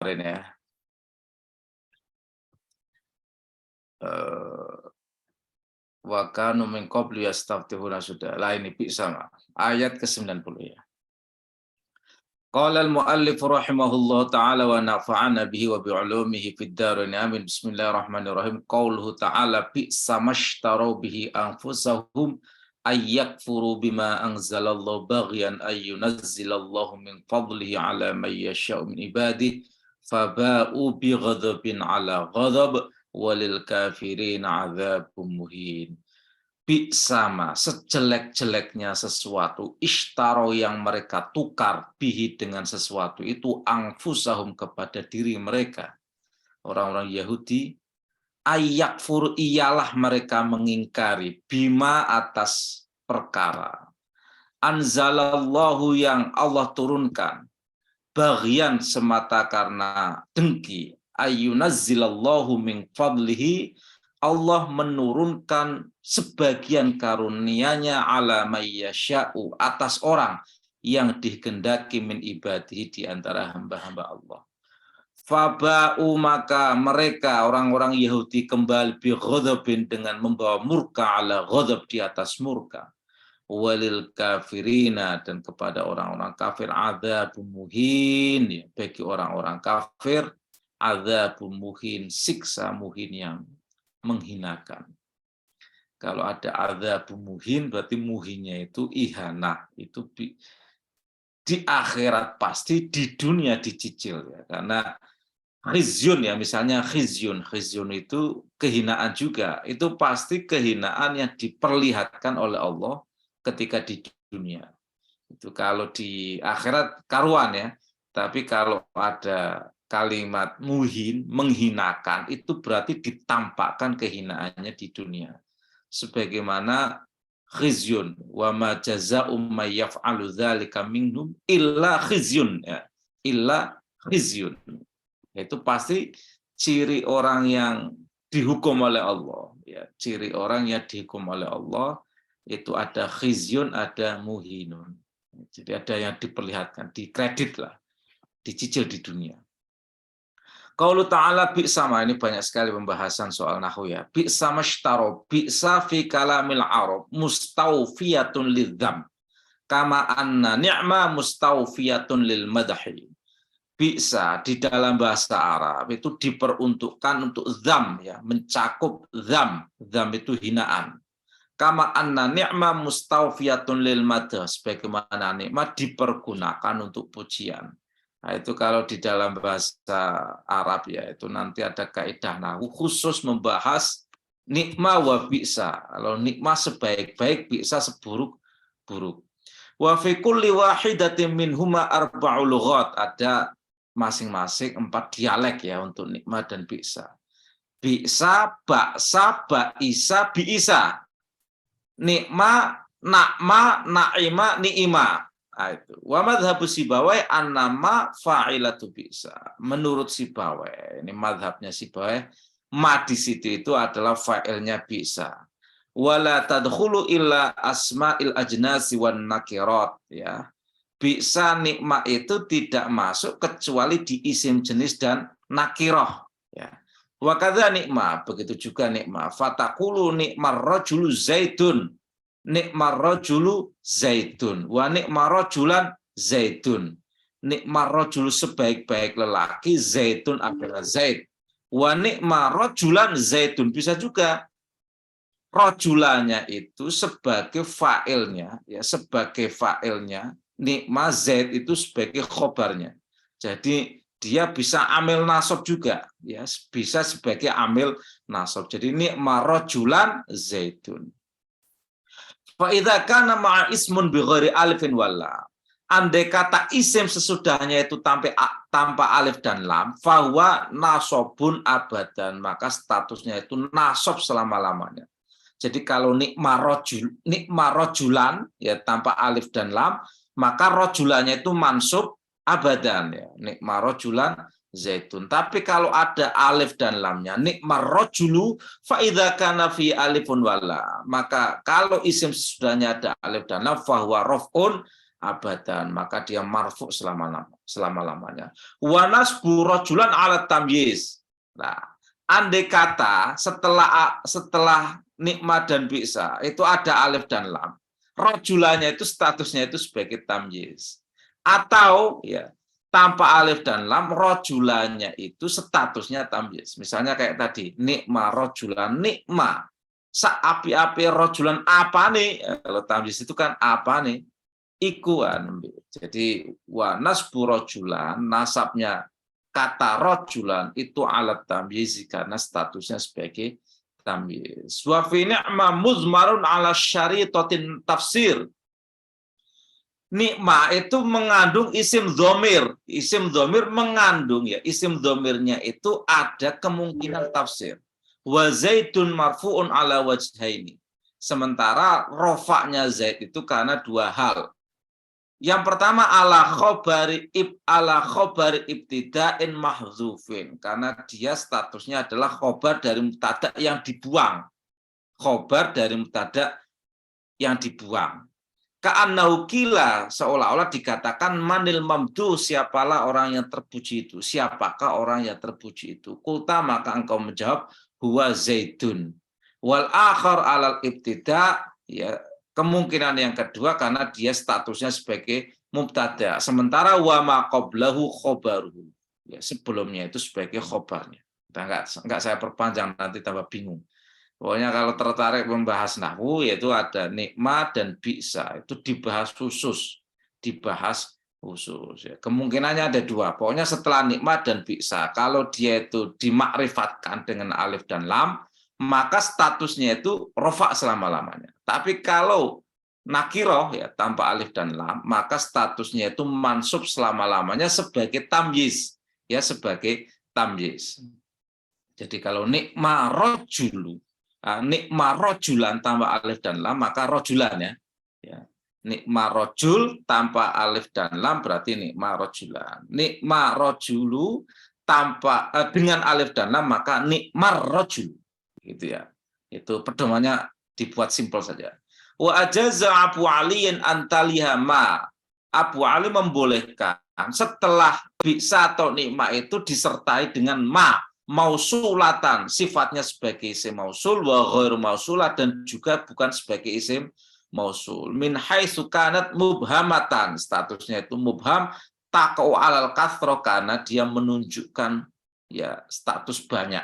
kemarin ya. Wa kanu min qablu yastaftihuna sudah. Lah ini bisa ayat ke-90 ya. Qala al-muallif rahimahullah ta'ala wa nafa'ana bihi wa bi'ulumihi fid dharain amin. Bismillahirrahmanirrahim. Qauluhu ta'ala bi'sa mashtaru bihi anfusahum ayyakfuru bima anzalallahu baghyan ayyunazzilallahu min fadlihi ala man yasha'u min ibadihi faba'u bi ghadabin ala ghadab walil kafirin adzabun muhin. Sama sejelek-jeleknya sesuatu ishtaro yang mereka tukar bihi dengan sesuatu itu anfusahum kepada diri mereka, orang-orang Yahudi, ayyakfur ialah mereka mengingkari bima atas perkara anzalallahu yang Allah turunkan, baghyan semata karena dengki, ayyunazzilallahu min fadlihi Allah menurunkan sebagian karunia-Nya ala mayyasha'u atas orang yang dikehendaki min ibadihi di antara hamba-hamba Allah. Faba'u maka mereka orang-orang Yahudi kembali bi ghadabin dengan membawa murka ala ghadab di atas murka. Walil kafirina dan kepada orang-orang kafir adzabun muhin ya, bagi orang-orang kafir adzabun muhin siksa muhin yang menghinakan. Kalau ada adzabun muhin berarti muhinnya itu ihanah, itu di akhirat pasti, di dunia dicicil ya. Karena khizyun ya, misalnya khizyun itu kehinaan juga. Itu pasti kehinaan yang diperlihatkan oleh Allah ketika di dunia. Itu kalau di akhirat karuan ya. Tapi kalau ada kalimat muhin, menghinakan, itu berarti ditampakkan kehinaannya di dunia. Sebagaimana khizyun, wa ma jazaa'u may yaf'alu dzalika minhum illa khizyun ya. Illa khizyun. Itu pasti ciri orang yang dihukum oleh Allah ya. Ciri orang yang dihukum oleh Allah itu ada khizyun, ada muhinun. Jadi ada yang diperlihatkan, dikredit lah, dicicil di dunia. Qaulu ta'ala bi'sa, ini banyak sekali pembahasan soal nahwu ya. Bi'sa mashtaro, bi'sa fi kalamil arab mustawfiyatun lidzam kama anna ni'ma mustawfiyatun lil madhi. Bi'sa di dalam bahasa Arab itu diperuntukkan untuk dzam ya, mencakup dzam. Dzam itu hinaan. Kama anna ni'ma mustawfiyatun lil madh, sebagaimana nikmat dipergunakan untuk pujian. Nah, itu kalau di dalam bahasa Arab ya, itu nanti ada kaidah nahwu khusus membahas nikma wa bi'sa. Kalau nikma sebaik-baik, bi'sa seburuk-buruk. Wa fi kulli wahidatin minhuma arba'u lughat, ada masing-masing 4 dialek ya untuk nikma dan bi'sa. Bi'sa, ba'sa, ba'isa, bi'isa. Nikma, nakma, naima, ni'ima. Nah, itu. Wa madhabu Sibawai annama fa'ilatu bi'sa. Menurut Sibawai, ini madhabnya Sibawai, ma di situ itu adalah fa'ilnya bi'sa. Wala tadkhulu illa asma'il ajnasi wan nakirat ya. Bi'sa nikma itu tidak masuk kecuali di isim jenis dan nakirah ya. Wa kadza nikma, begitu juga nikma. Fataqulu nikmar rajulu zaidun. Nikmar rajulu zaidun. Wa nikmar rajulan zaidun. Nikmar rajulu sebaik-baik lelaki, zaidun adalah zaid. Wa nikmar rajulan zaidun. Bisa juga rajulannya itu sebagai fa'ilnya ya, sebagai fa'ilnya. Nikma zaid itu sebagai khobarnya. Jadi dia bisa amil nasab juga ya, bisa sebagai amil nasab. Jadi nikma rajulan zaidun. Fa idza kana ma'a ismun bi ghairi alifin wala. Andai kata isim sesudahnya itu tanpa alif dan lam, fahuwa nasobun abadan, maka statusnya itu nasab selama-lamanya. Jadi kalau nikma rajulan ya tanpa alif dan lam, maka rajulannya itu mansub abadan ya, nikma rajulan zaitun. Tapi kalau ada alif dan lamnya, nikma rajulu fa idza kana fi alifun wala, maka kalau isim sesudahnya ada alif dan lam, fa huwa raf'un abadan, maka dia marfu selama-lamanya. Wa nasbu rajulan ala tamyiz. Nah, andai kata setelah nikmat dan bisa itu ada alif dan lam, rajulannya itu statusnya itu sebagai tamyiz. Atau ya tanpa alif dan lam, rajulannya itu statusnya tamyiz. Misalnya kayak tadi, nikma rajulan, nikma api-api rajulan apa nih? Kalau tamyiz itu kan apa nih? Ikuan. Jadi wa nasbu rajulan, nasabnya kata rajulan itu alat tamyiz karena statusnya sebagai tamyiz. Wa fi ni'ma muzmarun ala syaritatin tafsir. Nikma itu mengandung isim dzamir. Isim dzamir mengandung ya, isim dzamirnya itu ada kemungkinan tafsir. Wa zaidun marfu'un ala wajhaini. Sementara rofaknya Zaid itu karena dua hal. Yang pertama ala khobari ibtida'in mahzufin, karena dia statusnya adalah khobar dari mubtada yang dibuang. Khobar dari mubtada yang dibuang. Ka'annahu qila, seolah-olah dikatakan manil mamdu, siapalah orang yang terpuji itu, siapakah orang yang terpuji itu. Kulta, maka engkau menjawab huwa Zaidun. Wal akhar alal ibtida', ya, kemungkinan yang kedua karena dia statusnya sebagai mubtada, sementara wa ma qablahu khobaruhu, ya, sebelumnya itu sebagai khobarnya. Enggak saya perpanjang nanti tambah bingung. Pokoknya kalau tertarik membahas nahwu, yaitu ada nikmat dan bisa, itu dibahas khusus, ya. Kemungkinannya ada dua. Pokoknya setelah nikmat dan bisa, kalau dia itu dimakrifatkan dengan alif dan lam, maka statusnya itu rofa selama-lamanya. Tapi kalau nakiroh ya tanpa alif dan lam, maka statusnya itu mansub selama-lamanya sebagai tamyiz, ya, sebagai tamyiz. Jadi kalau nikma rojulu, nikma rojulan tanpa alif dan lam, maka rojulan ya. Nikma rojul tanpa alif dan lam berarti nikma rojulan. Nikma rojulu tanpa dengan alif dan lam maka nikmar rojul. Gitu ya. Itu pedomannya dibuat simpel saja. Wa ajaza Abu Aliin antaliha ma. Abu Ali membolehkan setelah bisa atau nikmat itu disertai dengan ma, mausulatan, sifatnya sebagai isim mausul, wa ghairu mausulah, dan juga bukan sebagai isim mausul. Min haitsu kanat mubhamatan, statusnya itu mubham, taqau alal kathro, karena dia menunjukkan ya status banyak.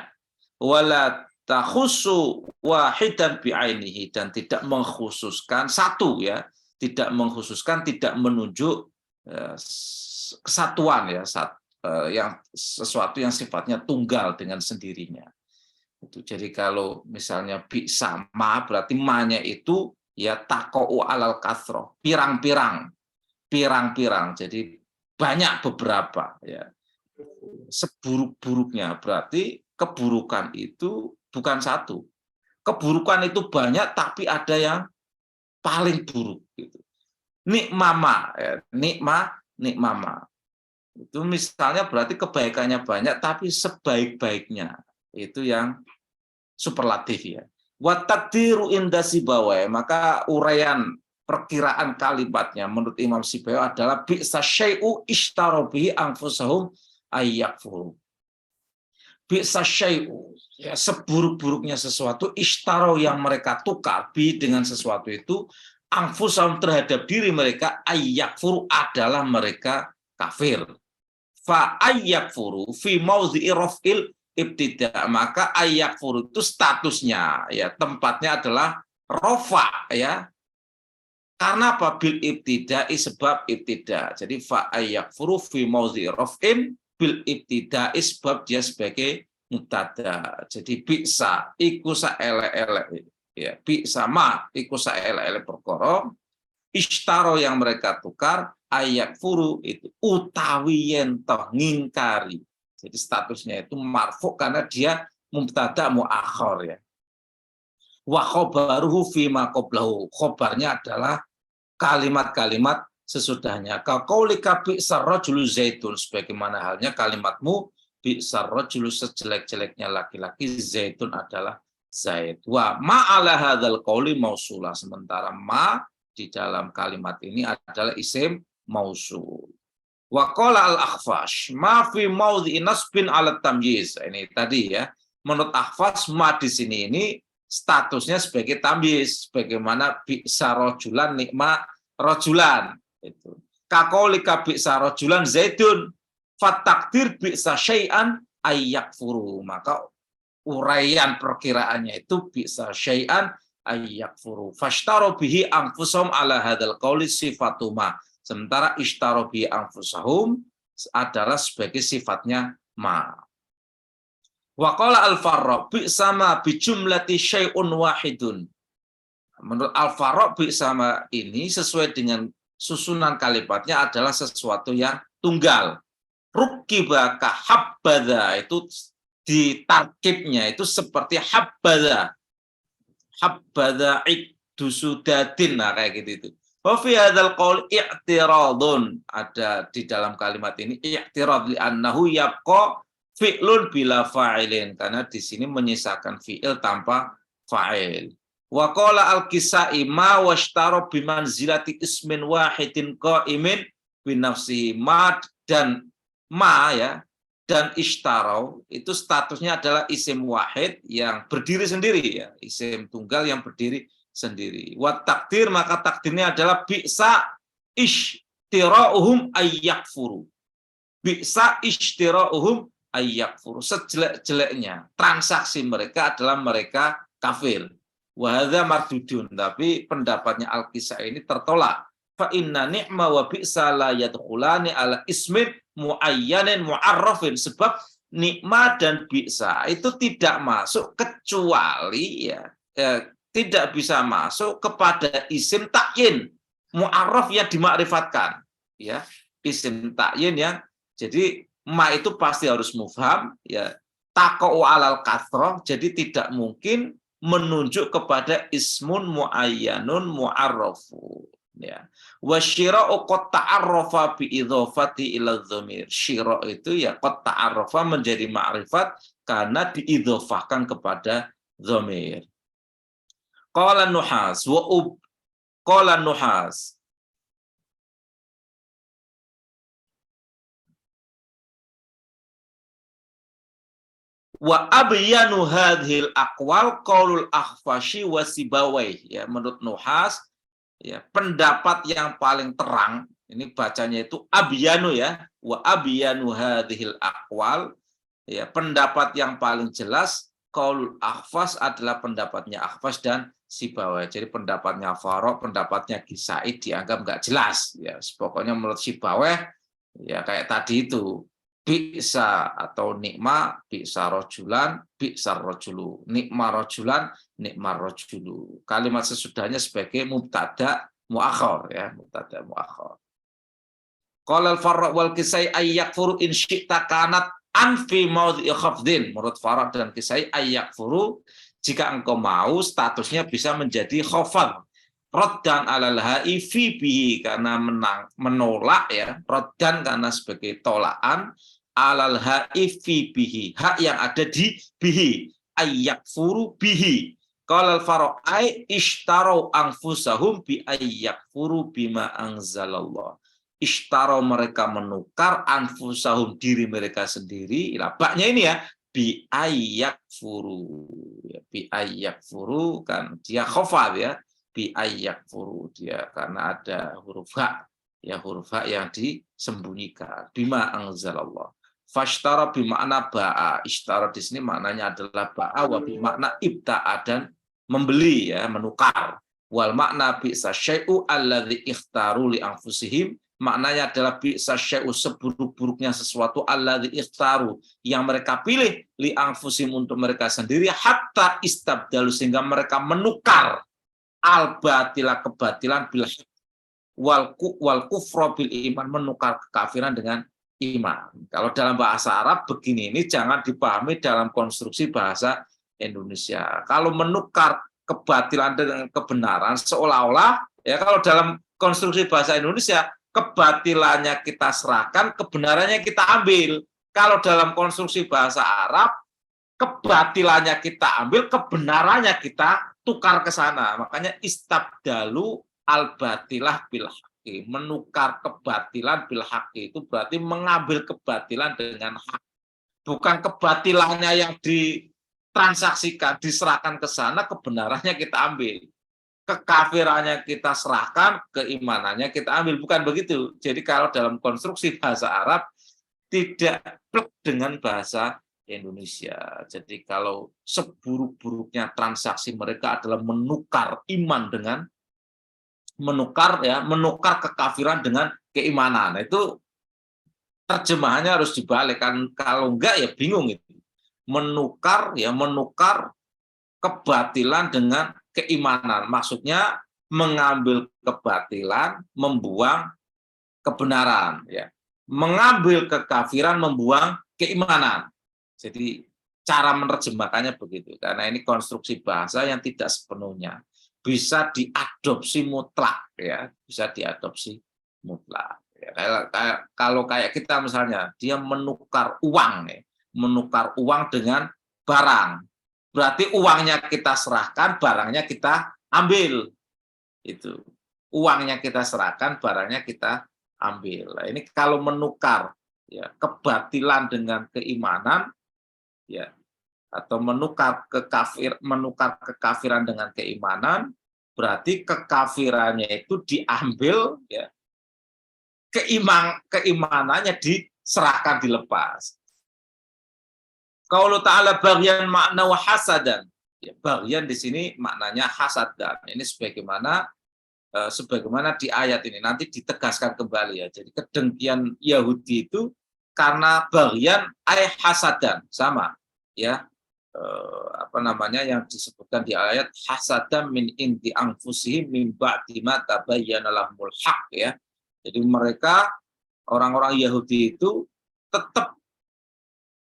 Wala takhusu wahidan bi'ainihi, dan tidak mengkhususkan satu ya, tidak mengkhususkan, tidak menunjuk kesatuan ya, yang sesuatu yang sifatnya tunggal dengan sendirinya. Itu jadi kalau misalnya bi sama berarti ma-nya itu ya taqau alal kathro, pirang-pirang. Jadi banyak beberapa ya. Seburuk-buruknya berarti keburukan itu bukan satu. Keburukan itu banyak, tapi ada yang paling buruk. Gitu. Nikmama, ya. Nikmama. Itu misalnya berarti kebaikannya banyak, tapi sebaik-baiknya. Itu yang superlatif ya. Wa taqdiru inda Sibawai, maka uraian perkiraan kalimatnya menurut Imam Sibawai adalah bi'sa syai'u ishtarobihi anfusahum ayyakfuru. Bi'sa syai'u, ya, seburuk-buruknya sesuatu, ishtaro yang mereka tukar bi dengan sesuatu itu, anfusahum terhadap diri mereka, ayyakfuru adalah mereka kafir. Fa ayyakfuru fi maudzi'i raf'il ibtida, maka ayyakfuru itu statusnya ya, tempatnya adalah rofa ya. Karena apa? Bil ibtida'i, sebab ibtida. Jadi fa ayyakfuru fi maudzi'i raf'in bil ibtida'i, sebab dia sebagai mubtada. Jadi bisa iku saele-ele ya, bisa ma iku saele-ele perkara, ishtaro yang mereka tukar, ayyakfuru itu utawi yen toh ngingkari. Jadi statusnya itu marfu karena dia mubtada muakhir ya. Wa khobaruhu fi ma qablahu, khobarnya adalah kalimat-kalimat sesudahnya. Ka qaulika bi'sar rajulu zaitun, sebagaimana halnya kalimatmu bi'sar rajulu, sejelek-jeleknya laki-laki zaitun adalah Zaid. Wa ma ala hadzal qauli mausulah, sementara ma di dalam kalimat ini adalah isim mausul. Wa qala al-Akhfash ma fi maudhi'i nasbin 'ala tamyiz. Ini tadi ya. Menurut Akhfash ma di sini ini statusnya sebagai tamyiz, bagaimana bi'sa rajulan nikma rajulan itu. Kaqaulika bi'sa rajulan Zaidun fatakdir bi'sa syai'an ayyakfuru. Maka uraian perkiraannya itu bi'sa syai'an ayyakfuru. Fashtaru bihi anfusahum ala hadzal qauli sifatuma. Sementara ishtarobi anfusahum adalah sebagai sifatnya ma. Wa qala al-Farra bi'sama bijumlati syai'un wahidun. Menurut al-Farra bi'sama ini sesuai dengan susunan kalimatnya adalah sesuatu yang tunggal. Rukibaka habbadha itu ditarkibnya itu seperti habbadha. Habbadha ikdusudatin, nah kayak gitu itu. Wa fi hadzal qaul i'tiradun, ada di dalam kalimat ini i'tirad li annahu yabqa fi'lun bila fa'ilin, karena di sini menyisakan fi'il tanpa fa'il. Wa qala al-Kisai ma washtara bi manzilati ismin wahidin qa'imin bi nafsihi. Ma dan ma ya dan ishtarau itu statusnya adalah isim wahid yang berdiri sendiri ya, isim tunggal yang berdiri sendiri. Wa takdir, maka takdirnya adalah bi'sa ishtira'uhum ayyakfuru. Bi'sa ishtira'uhum ayyakfuru. Sejelek-jeleknya transaksi mereka adalah mereka kafir. Wa hadza mardudun, tapi pendapatnya Al-Kisai ini tertolak. Fa inna ni'ma wa bi'sa la yadkhulani ala ismin muayyanin mu'arrafin. Sebab nikma dan bi'sa itu tidak masuk kecuali tidak bisa masuk kepada isim takyin mu'arraf yang dimakrifatkan ya, isim takyin yang jadi ma itu pasti harus mufham ya, taqa'u alal kathroh, jadi tidak mungkin menunjuk kepada ismun muayyanun mu'arrafu ya. Wasyira'u qad ta'arrafa bi idhofati ila dhamir. Syira' itu ya qad ta'arrafa menjadi ma'rifat karena diidhofahkan kepada dhamir. Qala Nuhas qala Nuhas wa abyanu hadhil aqwal qaulul Akhfashi wa Sibawayh. Ya, menurut Nuhas ya, pendapat yang paling terang ini bacanya itu abyanu ya, wa abyanu hadhil aqwal ya, pendapat yang paling jelas qaulul Akhfash adalah pendapatnya Akhfash dan Sibawayh. Jadi pendapatnya Farra, pendapatnya Kisai dianggap nggak jelas ya. Pokoknya menurut Sibawayh ya kayak tadi itu bi'sa atau nikma, bi'sa rajulan, bi'sa rajulu, nikma rajulan, nikma rajulu. Kalimat sesudahnya sebagai mubtada muakhar ya, mubtada muakhar. Qala al-Farra wal Kisai ayyakfuru in syi'ta kanat anfi maudhi'i khafdin. Menurut Farra dan Kisai ayyakfuru, jika engkau mau statusnya bisa menjadi khafad. Raddan alal ha'i fi bihi, karena menolak ya, raddan karena sebagai tolaan, alal ha'i fi bihi, hak yang ada di bihi, ayyakfuru bihi. Qala al-Farra ay ishtarau anfusahum bi ayyakfuru bima anzalallah. Ishtarau, mereka menukar, anfusahum, diri mereka sendiri. Baknya ini ya, bi ayyakfuru. Bi ayyakfuru kan dia khafad ya, bi ayyakfuru dia karena ada huruf ha ya, huruf ha yang disembunyikan. Bima anzalallah. Fashtara bi makna ba'a. Ishtara di sini maknanya adalah ba'a, wa bi makna ibta'a, dan membeli ya, menukar. Wal makna bi'sa syai'u alladzi ikhtaru li anfusihim, maknanya adalah bi'sa syai'u, seburuk-buruknya sesuatu, alladzi ikhtaru, yang mereka pilih, li anfusihim, untuk mereka sendiri, hatta istabdalu, sehingga mereka menukar al-batila, kebatilan, bil wal kufra bil iman, menukar kekafiran dengan iman. Kalau dalam bahasa Arab begini, ini jangan dipahami dalam konstruksi bahasa Indonesia. Kalau menukar kebatilan dengan kebenaran, seolah-olah ya, kalau dalam konstruksi bahasa Indonesia kebatilannya kita serahkan, kebenarannya kita ambil. Kalau dalam konstruksi bahasa Arab, kebatilannya kita ambil, kebenarannya kita tukar ke sana. Makanya istabdalu al-batilah bil haqqi, menukar kebatilan bil haqqi itu berarti mengambil kebatilan dengan hak. Bukan kebatilannya yang ditransaksikan, diserahkan ke sana, kebenarannya kita ambil. Kekafirannya kita serahkan, keimanannya kita ambil. Bukan begitu. Jadi kalau dalam konstruksi bahasa Arab, tidak plek dengan bahasa Indonesia. Jadi kalau seburuk-buruknya transaksi mereka adalah menukar iman dengan menukar kekafiran dengan keimanan. Nah, itu terjemahannya harus dibalik kan, kalau enggak ya bingung itu. Menukar kebatilan dengan keimanan. Maksudnya mengambil kebatilan, membuang kebenaran ya. Mengambil kekafiran, membuang keimanan. Jadi cara menerjemahkannya begitu. Karena ini konstruksi bahasa yang tidak sepenuhnya bisa diadopsi mutlak ya, bisa diadopsi mutlak. Ya, kalau kayak kita misalnya dia menukar uang ya, menukar uang dengan barang. Berarti uangnya kita serahkan, barangnya kita ambil. Itu. Uangnya kita serahkan, barangnya kita ambil. Nah, ini kalau menukar ya kebatilan dengan keimanan ya, atau menukar kekafiran dengan keimanan, berarti kekafirannya itu diambil ya, keimanannya diserahkan, dilepas. Qaulu ta'ala baghyan makna wa hasadan. Ya, baghyan di sini maknanya hasadan. Ini sebagaimana di ayat ini nanti ditegaskan kembali ya. Jadi kedengkian Yahudi itu karena baghyan ay hasadan, sama ya. Yang disebutkan di ayat hasadan min indi anfusihim min ba'di ma tabayyana lahumul haq ya. Jadi mereka orang-orang Yahudi itu tetap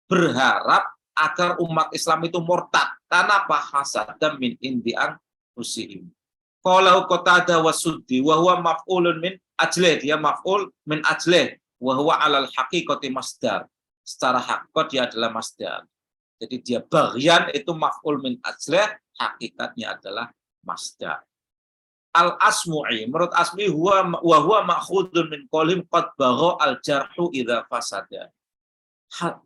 berharap agar umat Islam itu murtad. Karena apa? Hasadan min indi anfusihim. Qalahu Qatadah wa Suddi wa huwa maf'ulun min ajlih, dia maf'ul min ajlih wa huwa 'alal haqiqati masdar. Secara hakikat dia adalah masdar. Jadi dia baghyan itu maf'ul min ajlih, hakikatnya adalah masdar. Al-Asmu'i, menurut Asmi wa huwa ma'khudun min qalim qad bagha al-jarhu idza fasada.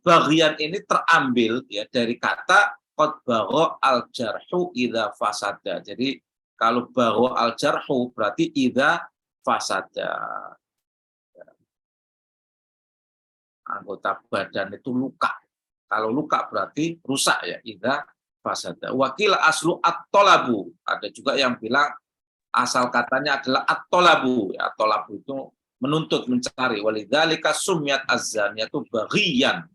Baghyan ini terambil ya dari kata qad bagha al-jarhu idza fasada. Jadi kalau bagha al-jarhu berarti idza fasada. Anggota badan itu luka. Kalau luka berarti rusak ya, idza fasada. Wakil aslu at-talabu. Ada juga yang bilang asal katanya adalah at-talabu. Ya, at-talabu itu menuntut, mencari. Walidzalika sumyat az-zaniyatu baghiyan.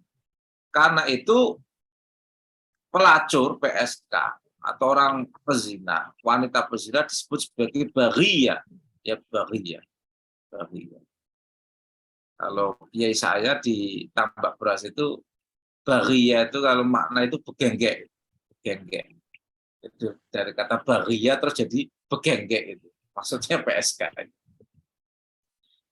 Karena itu pelacur PSK atau orang pezina, wanita pezina disebut sebagai baghiyah. Ya, baghiyah. Baghiyah. Kalau kiai saya di Tambak Beras itu baghiyah itu kalau makna itu begenggek. Begenggek. Itu dari kata baghiyah terus jadi begenggek itu. Maksudnya PSK.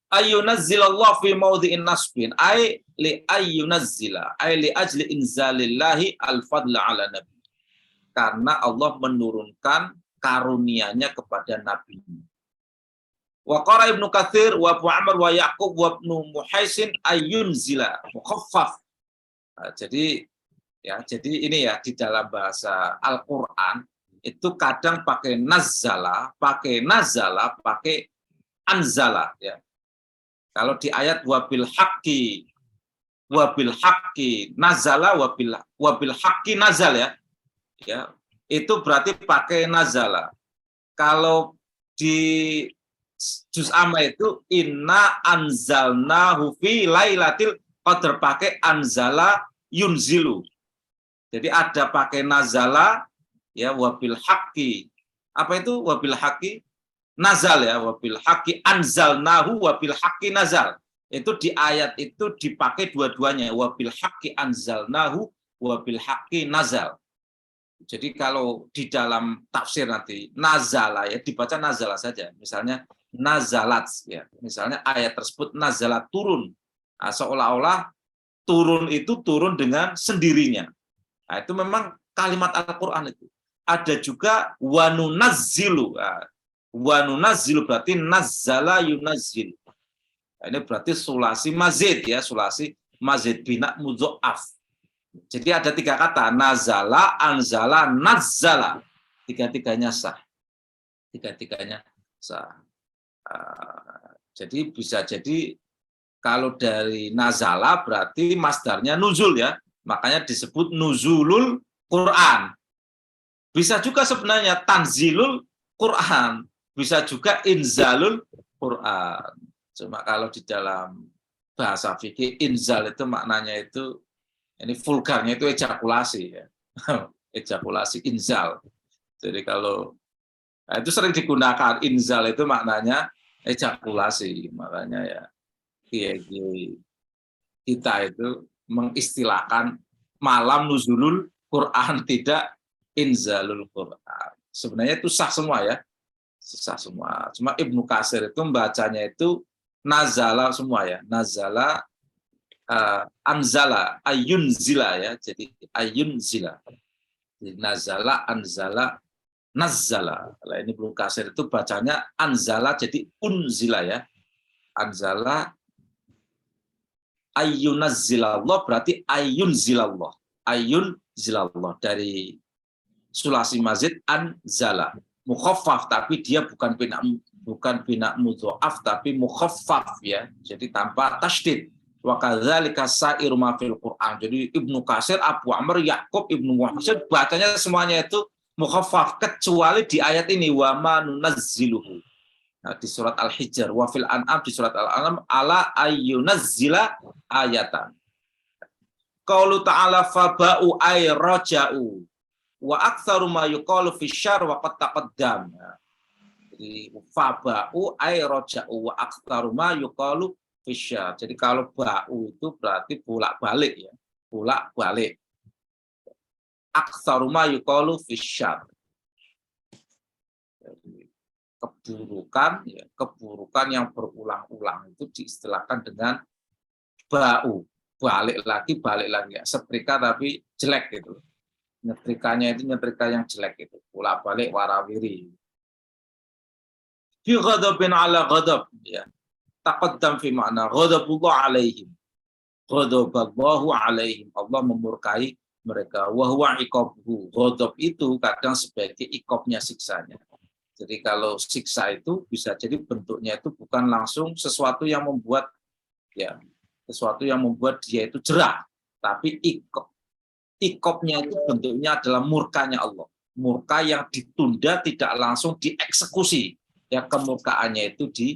Ayyunazzilallahu fi mawdhi'in nasbin ay li ayyunazzila ay li ajli inzalillahi al-fadla ala nabi. Karena Allah menurunkan karunia-Nya kepada nabi. Wa qara Ibnu Katsir wa Abu Amr wa Yaqub wa Ibnu Muhaisin ayyunzila mukhaffaf. Nah, jadi ini ya di dalam bahasa Al-Qur'an itu kadang pakai nazala, pakai anzala ya. Kalau di ayat wabil haqqi nazala wabil haqqi nazal ya. Ya, itu berarti pakai nazala. Kalau di juz amma itu inna anzalnahu fi lailatil qadar, pakai anzala yunzilu. Jadi ada pakai nazala ya, wabil haqqi. Apa itu wabil haqqi? Nazal ya, wabil haqqi anzalnahu wabil haqqi nazal. Itu di ayat itu dipakai dua-duanya, wabil haqqi anzalnahu wabil haqqi nazal. Jadi kalau di dalam tafsir nanti nazala ya dibaca nazala saja. Misalnya nazalat ya. Misalnya ayat tersebut nazalat turun. Nah, seolah-olah turun itu turun dengan sendirinya. Nah, itu memang kalimat Al-Qur'an itu. Ada juga wanunazzilu. Nah, Wa nunazzilu berarti nazzala yunazzil. Ini berarti sulasi mazid ya, sulasi mazid bina mudhoaf. Jadi ada 3 kata, nazala, anzala, nazzala. Tiga-tiganya sah. Tiga-tiganya sah. Jadi bisa jadi kalau dari nazala berarti masdarnya nuzul ya. Makanya disebut nuzulul Quran. Bisa juga sebenarnya tanzilul Quran. Bisa juga inzalul Quran. Cuma kalau di dalam bahasa fikih inzal itu maknanya itu ini vulgarnya itu ejakulasi ya. Ejakulasi inzal. Jadi kalau itu sering digunakan inzal itu maknanya ejakulasi. Makanya ya kita itu mengistilahkan malam nuzulul Quran tidak inzalul Quran. Sebenarnya itu sah semua ya. Sah semua. Cuma Ibnu Katsir itu membacanya itu nazala semua ya. Nazala anzala ayun zila ya. Jadi ayun zila. Jadi nazala anzala nazzala. Nah, ini Ibnu Katsir itu bacanya anzala jadi unzila ya. Anzala ayyunazzilallah berarti ayun zilallah. Ayun zilallah dari sulasi mazid anzala. Mukhaffaf tapi dia bukan bina mudhoaf tapi mukhaffaf ya. Jadi tanpa tasydid. Wa kadzalika sa'iru ma fil Qur'an. Jadi Ibnu Katsir, Abu Amr, Yaqub, Ibnu Muhammad bacanya semuanya itu mukhaffaf kecuali di ayat ini wa ma nunazziluhu. Nah, di surat Al-Hijr, wa fil An'am di surat Al-An'am ala ayyunazzila ayatan. Qaulu ta'ala faba'u ay raja'u wa aktsaru ma yuqalu fi syarr wa qad taqaddam. Jadi faba'u ay raja'u wa aktsaru ma yuqalu fi syarr. Jadi kalau ba'u itu berarti bolak-balik ya. Bolak-balik. Aktsaru ma yuqalu fi syarr. Keburukan ya, keburukan yang berulang-ulang itu diistilahkan dengan ba'u. Balik lagi ya. Setrika tapi jelek gitu. Nyetrikanya itu nyetrika yang jelek itu, bolak-balik warawiri. Fi ghadabin ala ghadab ya. Taqaddam fi makna ghadabullah alaihim. Ghadaballahu alaihim. Allah memurkai mereka. Wa huwa iqabuhu. Ghadab itu kadang sebagai iqabnya siksanya. Jadi kalau siksa itu bisa jadi bentuknya itu bukan langsung sesuatu yang membuat ya, sesuatu yang membuat dia itu jerah, tapi iqab. Iqabnya itu bentuknya adalah murkanya Allah. Murka yang ditunda tidak langsung dieksekusi. Ya kemurkaannya itu di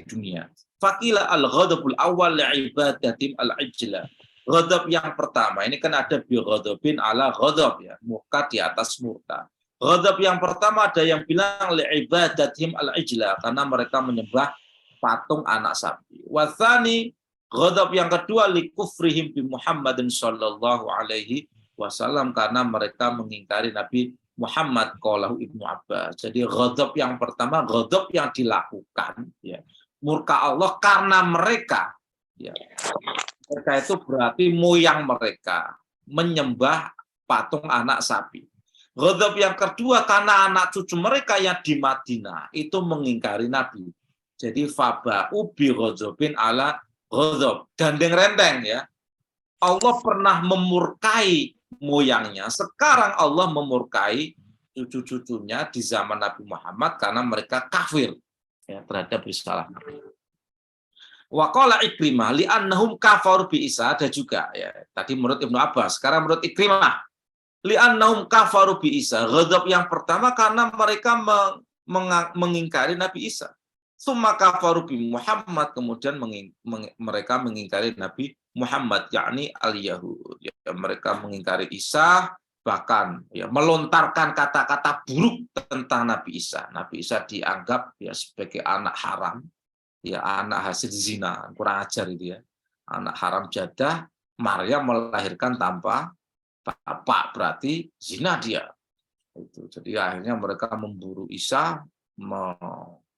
dunia. Faqila al-ghadabul awal li'ibadatim al-ijla. Ghadab yang pertama, ini kan ada bi ghadabin ala ghadab ya, murka di atas murka. Ghadab yang pertama ada yang bilang li'ibadatim al-ijla karena mereka menyembah patung anak sapi. Wa tsani ghadab yang kedua likufrihim bi Muhammadin sallallahu alaihi wasallam karena mereka mengingkari Nabi Muhammad qalahu Ibnu Abbas. Jadi ghadab yang pertama ghadab yang dilakukan ya. Murka Allah karena mereka ya. Mereka itu berarti moyang mereka menyembah patung anak sapi. Ghadab yang kedua karena anak cucu mereka yang di Madinah itu mengingkari Nabi. Jadi faba'u bi ghadabin ala ghadab. Gandeng renteng ya. Allah pernah memurkai moyangnya. Sekarang Allah memurkai cucu-cucunya di zaman Nabi Muhammad karena mereka kafir ya, terhadap risalah Nabi. Wa qala Ikrimah li'annahum kafaru bi Isa ada juga ya. Tadi menurut Ibnu Abbas, sekarang menurut Ikrimah li'annahum kafaru bi Isa. Ghadab yang pertama karena mereka mengingkari Nabi Isa. Summa kafaru bi Muhammad, kemudian mereka mengingkari Nabi Muhammad, yakni al-Yahud. Ya, mereka mengingkari Isa, bahkan ya melontarkan kata-kata buruk tentang Nabi Isa. Nabi Isa dianggap ya sebagai anak haram, ya anak hasil zina, kurang ajar itu ya. Anak haram jadah, Maryam melahirkan tanpa bapak, berarti zina dia. Itu. Jadi akhirnya mereka memburu Isa,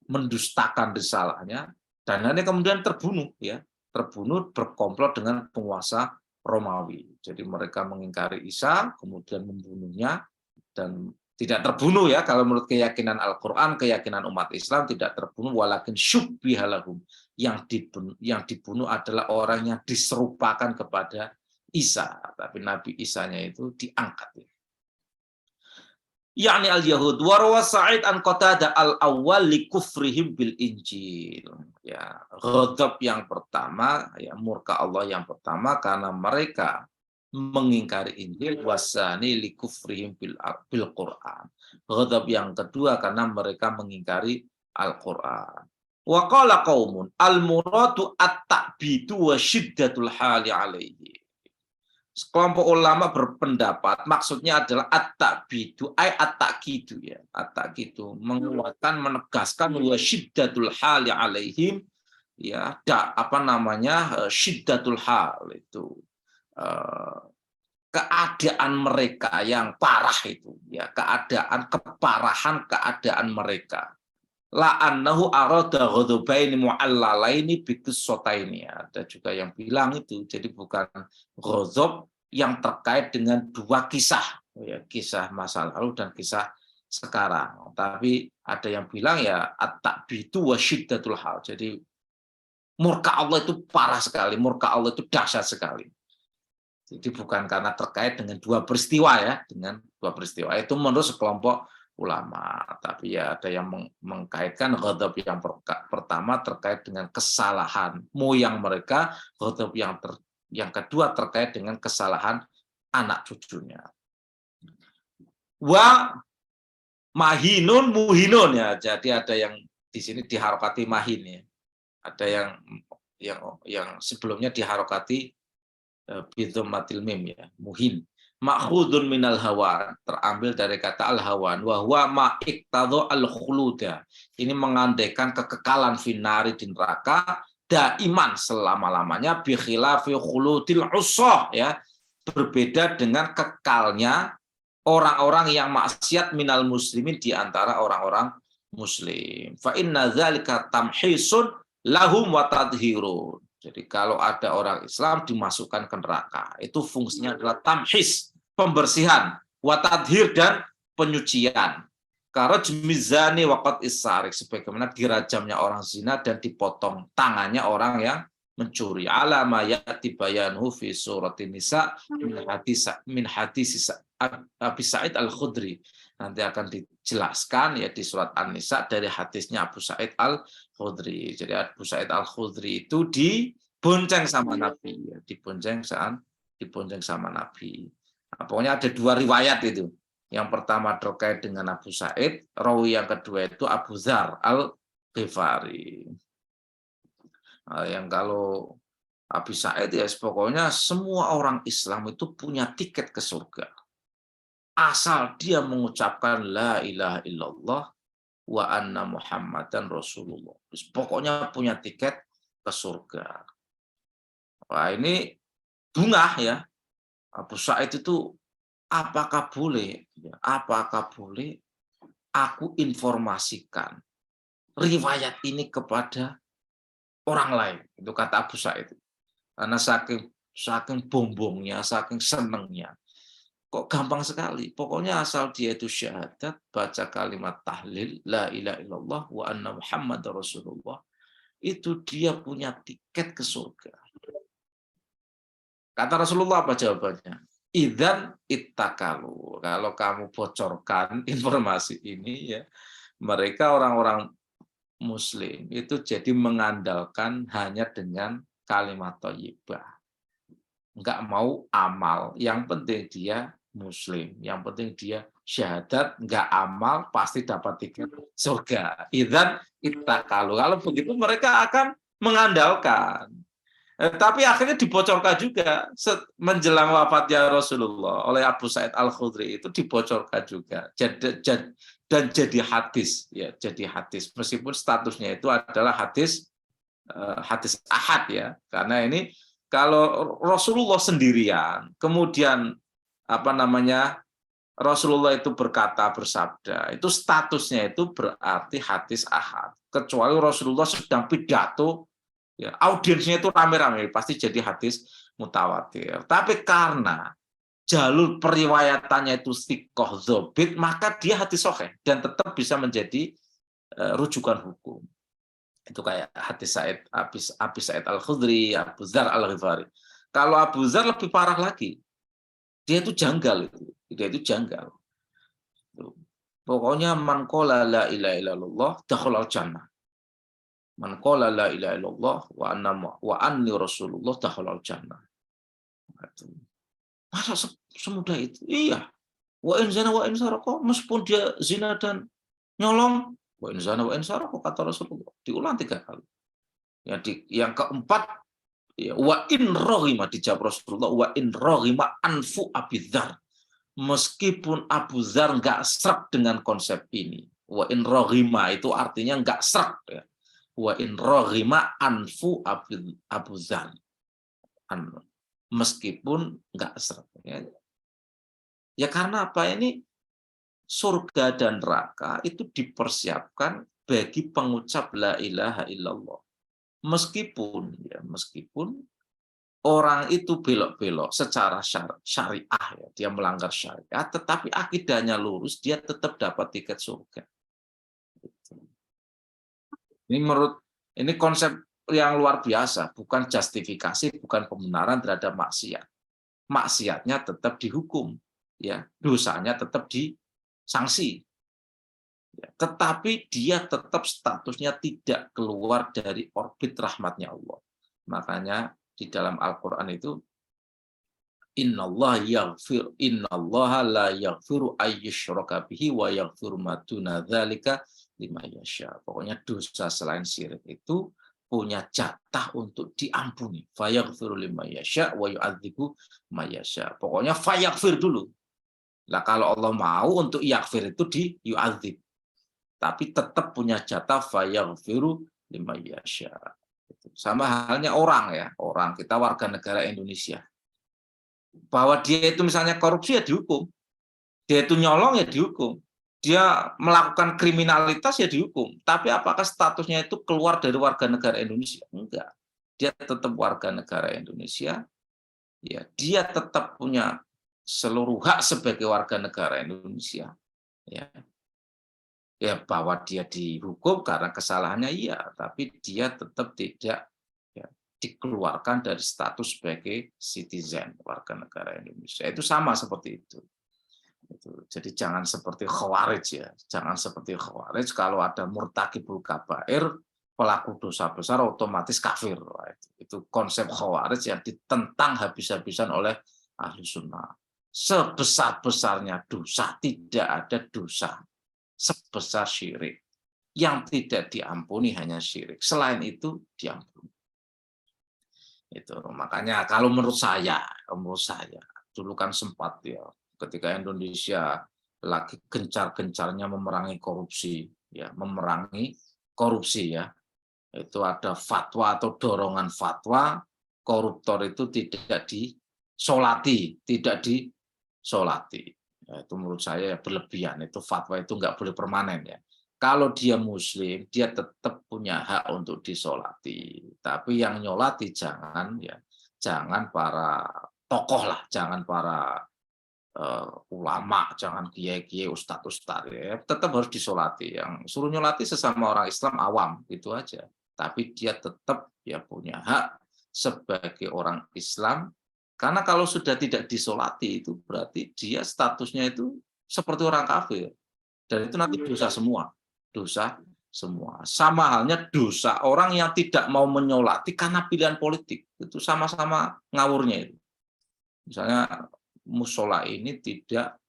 mendustakan risalahnya, dan ini kemudian terbunuh ya, terbunuh berkomplot dengan penguasa Romawi. Jadi mereka mengingkari Isa, kemudian membunuhnya dan Tidak terbunuh ya, kalau menurut keyakinan Al-Quran, keyakinan umat Islam tidak terbunuh, walakin syubbihalahum. Yang dibunuh adalah orang yang diserupakan kepada Isa, tapi Nabi Isanya itu diangkat. Yakni al-Yahud. Warwa Sa'id an Qatadah al-awwal li kufrihim bil Injil. Ya, ghadab yang pertama, ya murka Allah yang pertama karena mereka mengingkari Injil, wasani li kufrihim bil Quran. Ghadab yang kedua karena mereka mengingkari Al-Qur'an. Wa qala qaumun al-muradu at-ta'bidu wa syiddatul hali alaihi. Kelompok ulama berpendapat maksudnya adalah at-ta'bidu at-ta'kidu ya. At-ta'kidu menguatkan, menegaskan wa syiddatul hali alaihim ya, syiddatul hal itu keadaan mereka yang parah itu ya, keparahan keadaan mereka. La'annahu arada ghadabaini mu'allalaini biqissataini. Ada juga yang bilang itu jadi bukan ghadab yang terkait dengan dua kisah ya, kisah masa lalu dan kisah sekarang. Tapi ada yang bilang ya at-ta'bidu wa syiddatul hal. Jadi murka Allah itu parah sekali, murka Allah itu dahsyat sekali. Jadi bukan karena terkait dengan dua peristiwa ya, dengan dua peristiwa. Itu menurut sekelompok ulama. Tapi ya ada yang mengkaitkan ghadab yang pertama terkait dengan kesalahan moyang mereka, ghadab yang kedua terkait dengan kesalahan anak cucunya. Wa mahinun muhinun ya. Jadi ada yang di sini diharokati mahin ya. Ada yang sebelumnya diharokati bidhammatil mim ya, muhin. Ma'khudun minal hawan, terambil dari kata al-hawan, wa huwa ma'iktadhu al-khuluda. Ini mengandaikan kekekalan finari di neraka, daiman selama-lamanya, bi khilafi khuludil usah ya, berbeda dengan kekalnya orang-orang yang maksiat minal muslimin di antara orang-orang muslim. Fa inna dzalika tamhisun lahum wa tadhirun. Jadi kalau ada orang Islam dimasukkan ke neraka, itu fungsinya adalah tamhis, pembersihan, watadhir dan penyucian. Karena jemizani waqat isarik, sebagaimana dirajamnya orang zina dan dipotong tangannya orang yang mencuri. Alama ya'ti bayanuhu fi suratin nisa min hadis Abi Sa'id Al-Khudri. Nanti akan dijelaskan ya di surat An-Nisa dari hadisnya Abu Sa'id Al-Khudri. Jadi Abu Sa'id Al-Khudri itu dibonceng sama Nabi, ya, dibonceng sama Nabi. Nah, pokoknya ada dua riwayat itu. Yang pertama terkait dengan Abu Sa'id, rawi yang kedua itu Abu Dzar Al-Ghifari. Nah, yang kalau Abu Sa'id ya pokoknya semua orang Islam itu punya tiket ke surga. Asal dia mengucapkan la ilaha illallah wa anna Muhammadan Rasulullah. Pokoknya punya tiket ke surga. Wah, ini bungah ya. Abu Sa'id itu apakah boleh aku informasikan riwayat ini kepada orang lain? Itu kata Abu Sa'id. Karena saking bombongnya, saking senengnya. Kok gampang sekali. Pokoknya asal dia itu syahadat, baca kalimat tahlil, la ilaha illallah wa anna Muhammad Rasulullah, itu dia punya tiket ke surga. Kata Rasulullah apa jawabannya? Idzan ittakalu. Kalau kamu bocorkan informasi ini ya, mereka orang-orang muslim itu jadi mengandalkan hanya dengan kalimat thayyibah. Enggak mau amal, yang penting dia muslim, yang penting dia syahadat, enggak amal pasti dapat tiket surga. Idzan ittakalu. Kalau begitu mereka akan mengandalkan. Tapi akhirnya dibocorkan juga menjelang wafatnya Rasulullah oleh Abu Sa'id Al-Khudri, itu dibocorkan juga dan jadi hadis ya, jadi hadis meskipun statusnya itu adalah hadis ahad ya, karena ini kalau Rasulullah sendirian kemudian Rasulullah itu bersabda, itu statusnya itu berarti hadis ahad, kecuali Rasulullah sedang pidato ya, audiensnya itu rame-rame, pasti jadi hadis mutawatir. Tapi karena jalur periwayatannya itu thiqah dzabit, maka dia hadis sahih dan tetap bisa menjadi rujukan hukum. Itu kayak hadis Abi Sa'id Al-Khudri, Abu Dzar Al-Ghifari. Kalau Abu Dzar lebih parah lagi. Dia itu janggal itu. Dia itu janggal. Pokoknya man qala la ilaha illallah dakhala jannah. Man qala la ilaha illallah wa anni rasulullah dakhala jannah. Masa semudah itu? Iya. Wa in zana wa in saraqa, meskipun dia zina dan nyolong, wa in zana wa in saraqa kata Rasulullah. Diulang 3 kali. Yang keempat, ya, wa in raghima, dijawab Rasulullah, wa in raghima anfu Abi Dzar. Meskipun Abu Dzar nggak serak dengan konsep ini. Wa in raghima itu artinya nggak serak, ya. Wa in raghima anfu Abu Dzar. Meskipun nggak serak. Ya karena apa, ini surga dan neraka itu dipersiapkan bagi pengucap la ilaha illallah. Meskipun orang itu belok-belok secara syariah, ya, dia melanggar syariah, tetapi akidahnya lurus, dia tetap dapat tiket surga. Ini konsep yang luar biasa, bukan justifikasi, bukan pembenaran terhadap maksiat. Maksiatnya tetap dihukum, ya, dosanya tetap disanksi. Ya, tetapi dia tetap statusnya tidak keluar dari orbit rahmatnya Allah. Makanya di dalam Al-Quran itu innallaha la yaghfiru ayyushraka bihi wa yaghfiru ma duna dzalika liman yasha. Pokoknya dosa selain syirik itu punya jatah untuk diampuni. Fayaghfiru liman yasha wa yu'adzibu man yasha. Pokoknya fayaghfir dulu. Lah kalau Allah mau untuk yaghfir itu di yu'adzib. Tapi tetap punya jatah fayaghfiru liman yasha. Sama halnya orang, ya, orang kita warga negara Indonesia. Bahwa dia itu misalnya korupsi ya dihukum. Dia itu nyolong ya dihukum. Dia melakukan kriminalitas ya dihukum. Tapi apakah statusnya itu keluar dari warga negara Indonesia? Enggak. Dia tetap warga negara Indonesia. Ya, dia tetap punya seluruh hak sebagai warga negara Indonesia. Ya. Ya, bahwa dia dihukum karena kesalahannya iya, tapi dia tetap tidak, ya, dikeluarkan dari status sebagai citizen warga negara Indonesia. Itu sama seperti itu. Jadi jangan seperti Khawarij, ya, jangan seperti Khawarij kalau ada murtakibul kabair, pelaku dosa besar otomatis kafir. Itu konsep Khawarij yang ditentang habis-habisan oleh ahli sunnah. Sebesar-besarnya dosa, tidak ada dosa sebesar syirik. Yang tidak diampuni hanya syirik. Selain itu diampuni. Itu makanya kalau menurut saya dulu kan sempat, ya, ketika Indonesia lagi gencar-gencarnya memerangi korupsi, ya, itu ada fatwa atau dorongan fatwa koruptor itu tidak disolati. Ya, itu menurut saya berlebihan. Itu fatwa itu nggak boleh permanen, ya. Kalau dia Muslim, dia tetap punya hak untuk disolati. Tapi yang nyolati jangan para tokoh lah, jangan para ulama, jangan kiai-kiai, ustadz-ustadz, ya. Tetap harus disolati. Yang suruh nyolati sesama orang Islam awam, itu aja. Tapi dia tetap, ya, punya hak sebagai orang Islam. Karena kalau sudah tidak disolati itu berarti dia statusnya itu seperti orang kafir. Dan itu nanti dosa semua. Sama halnya dosa orang yang tidak mau menyolati karena pilihan politik. Itu sama-sama ngawurnya itu. Misalnya musola ini tidak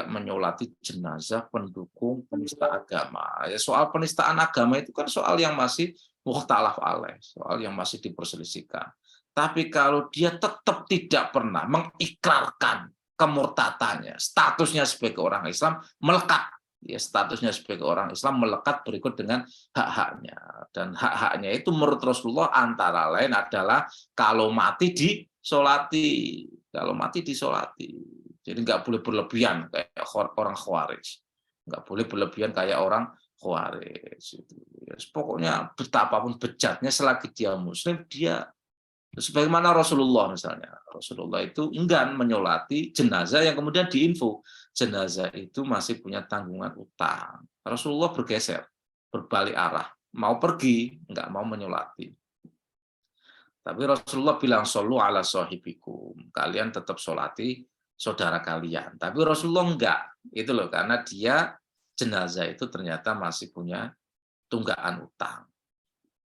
menyolati jenazah pendukung penista agama. Ya, soal penistaan agama itu kan soal yang masih mukhtalaf alaih, soal yang masih diperselisihkan. Tapi kalau dia tetap tidak pernah mengikrarkan kemurtadannya, statusnya sebagai orang Islam melekat. Ya, statusnya sebagai orang Islam melekat berikut dengan hak-haknya. Dan hak-haknya itu menurut Rasulullah antara lain adalah kalau mati disolati. Jadi nggak boleh berlebihan kayak orang Khawarij. Nggak boleh berlebihan kayak orang Khawarij. Pokoknya betapapun bejatnya selagi dia Muslim, dia Sebagaimana Rasulullah misalnya. Rasulullah itu enggan menyolati jenazah yang kemudian diinfo. Jenazah itu masih punya tanggungan utang. Rasulullah bergeser, berbalik arah. Mau pergi, enggak mau menyolati. Tapi Rasulullah bilang, "Shollu ala sahibikum." Kalian tetap solati saudara kalian. Tapi Rasulullah enggak. Itu loh, karena dia jenazah itu ternyata masih punya tunggakan utang.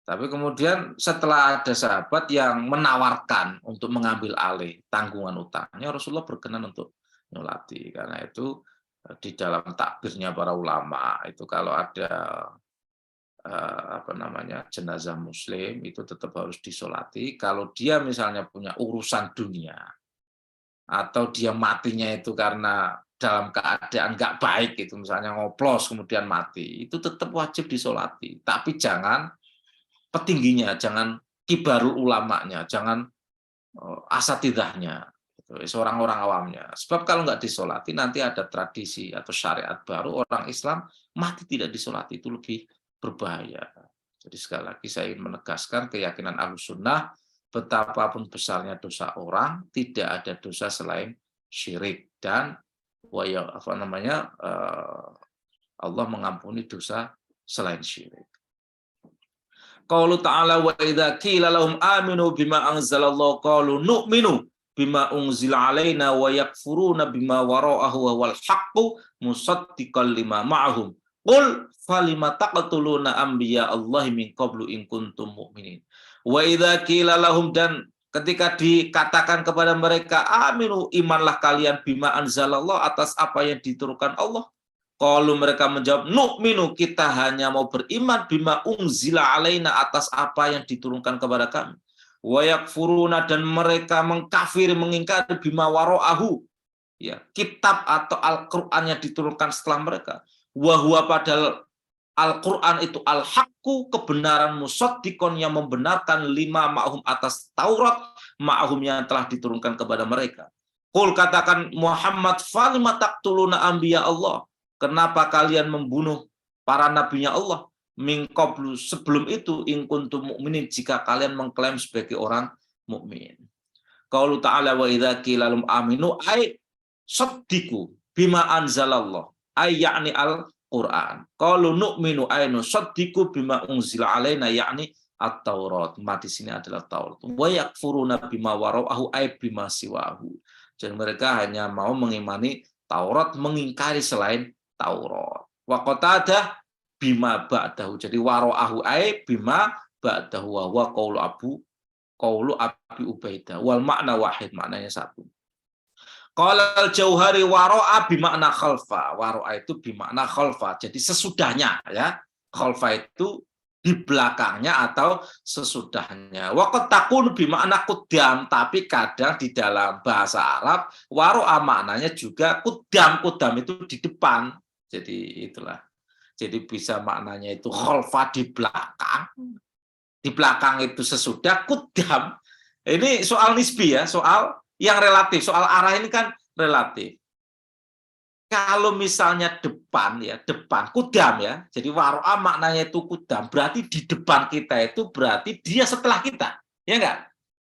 Tapi kemudian setelah ada sahabat yang menawarkan untuk mengambil alih tanggungan utangnya, Rasulullah berkenan untuk nyolati. Karena itu di dalam takbirnya para ulama itu kalau ada jenazah muslim itu tetap harus disolati. Kalau dia misalnya punya urusan dunia atau dia matinya itu karena dalam keadaan nggak baik itu misalnya ngoplos kemudian mati, itu tetap wajib disolati. Tapi jangan petingginya, jangan kibarul ulamanya, jangan asatidahnya, seorang orang awamnya. Sebab kalau nggak disolati nanti ada tradisi atau syariat baru orang Islam mati tidak disolati, itu lebih berbahaya. Jadi sekali lagi saya ingin menegaskan keyakinan Ahlussunnah, betapapun besarnya dosa orang, tidak ada dosa selain syirik dan Allah mengampuni dosa selain syirik. Qaulu ta'ala wa idza qila lahum aminu bima anzalallahu qalu nu'minu bima unzila alaina wa yakfuruna bima wara'ahu wa wal haqqu musaddiqan lima ma'ahum. Qul falima taqtuluna anbiya Allah min qablu in kuntum mu'minin. Wa idza qila lahum, dan ketika dikatakan kepada mereka, aminu, imanlah kalian bima anzalallahu, atas apa yang diturunkan Allah. Kalau mereka menjawab, nu'minu, kita hanya mau beriman bima unzila alaina, atas apa yang diturunkan kepada kami. Wa yakfuruna, dan mereka mengkafiri, mengingkari bima wara'ahu, ya, kitab atau Al-Qur'an yang diturunkan setelah mereka. Wa huwa, padahal Al-Qur'an itu al-haqqu, kebenaran, musaddiqon, yang membenarkan lima ma'hum, atas Taurat ma'hum yang telah diturunkan kepada mereka. Qul, katakan Muhammad, falima taqtuluna anbiya Allah, kenapa kalian membunuh para nabinya Allah? Min qablu, sebelum itu, in kuntum mu'minin, jika kalian mengklaim sebagai orang mukmin. Qaulu ta'ala wa idza qila lahum aminu ay saddiqu bima anzalallah, ay yakni al-Qur'an. Qalu nu'minu ay nusaddiqu bima unzila alaina, yakni at-Taurat. Di sini adalah Taurat. Wa yakfuruna bima wara'ahu ay bima siwahu. Jadi mereka hanya mau mengimani Taurat, mengingkari selain Taurat. Wa qatadah bima ba'dahu. Jadi wara'ahu ay bima ba'dahu wa qaulu Abi Ubaidah. Wal makna wahid, maknanya satu. Qala al-Jauhari wara'a bimakna khalfa. Wara'a itu bimakna khalfa. Jadi sesudahnya, ya. Khalfa itu di belakangnya atau sesudahnya. Wa qad takun bimakna qudam, tapi kadang di dalam bahasa Arab wara'a maknanya juga qudam. Qudam itu di depan. Jadi itulah. Jadi bisa maknanya itu khalfa, di belakang. Di belakang itu sesudah, qudam. Ini soal nisbi, ya, soal yang relatif. Soal arah ini kan relatif. Kalau misalnya depan, ya, depan, qudam, ya. Jadi waro'a maknanya itu qudam, berarti di depan kita itu berarti dia setelah kita. Ya enggak?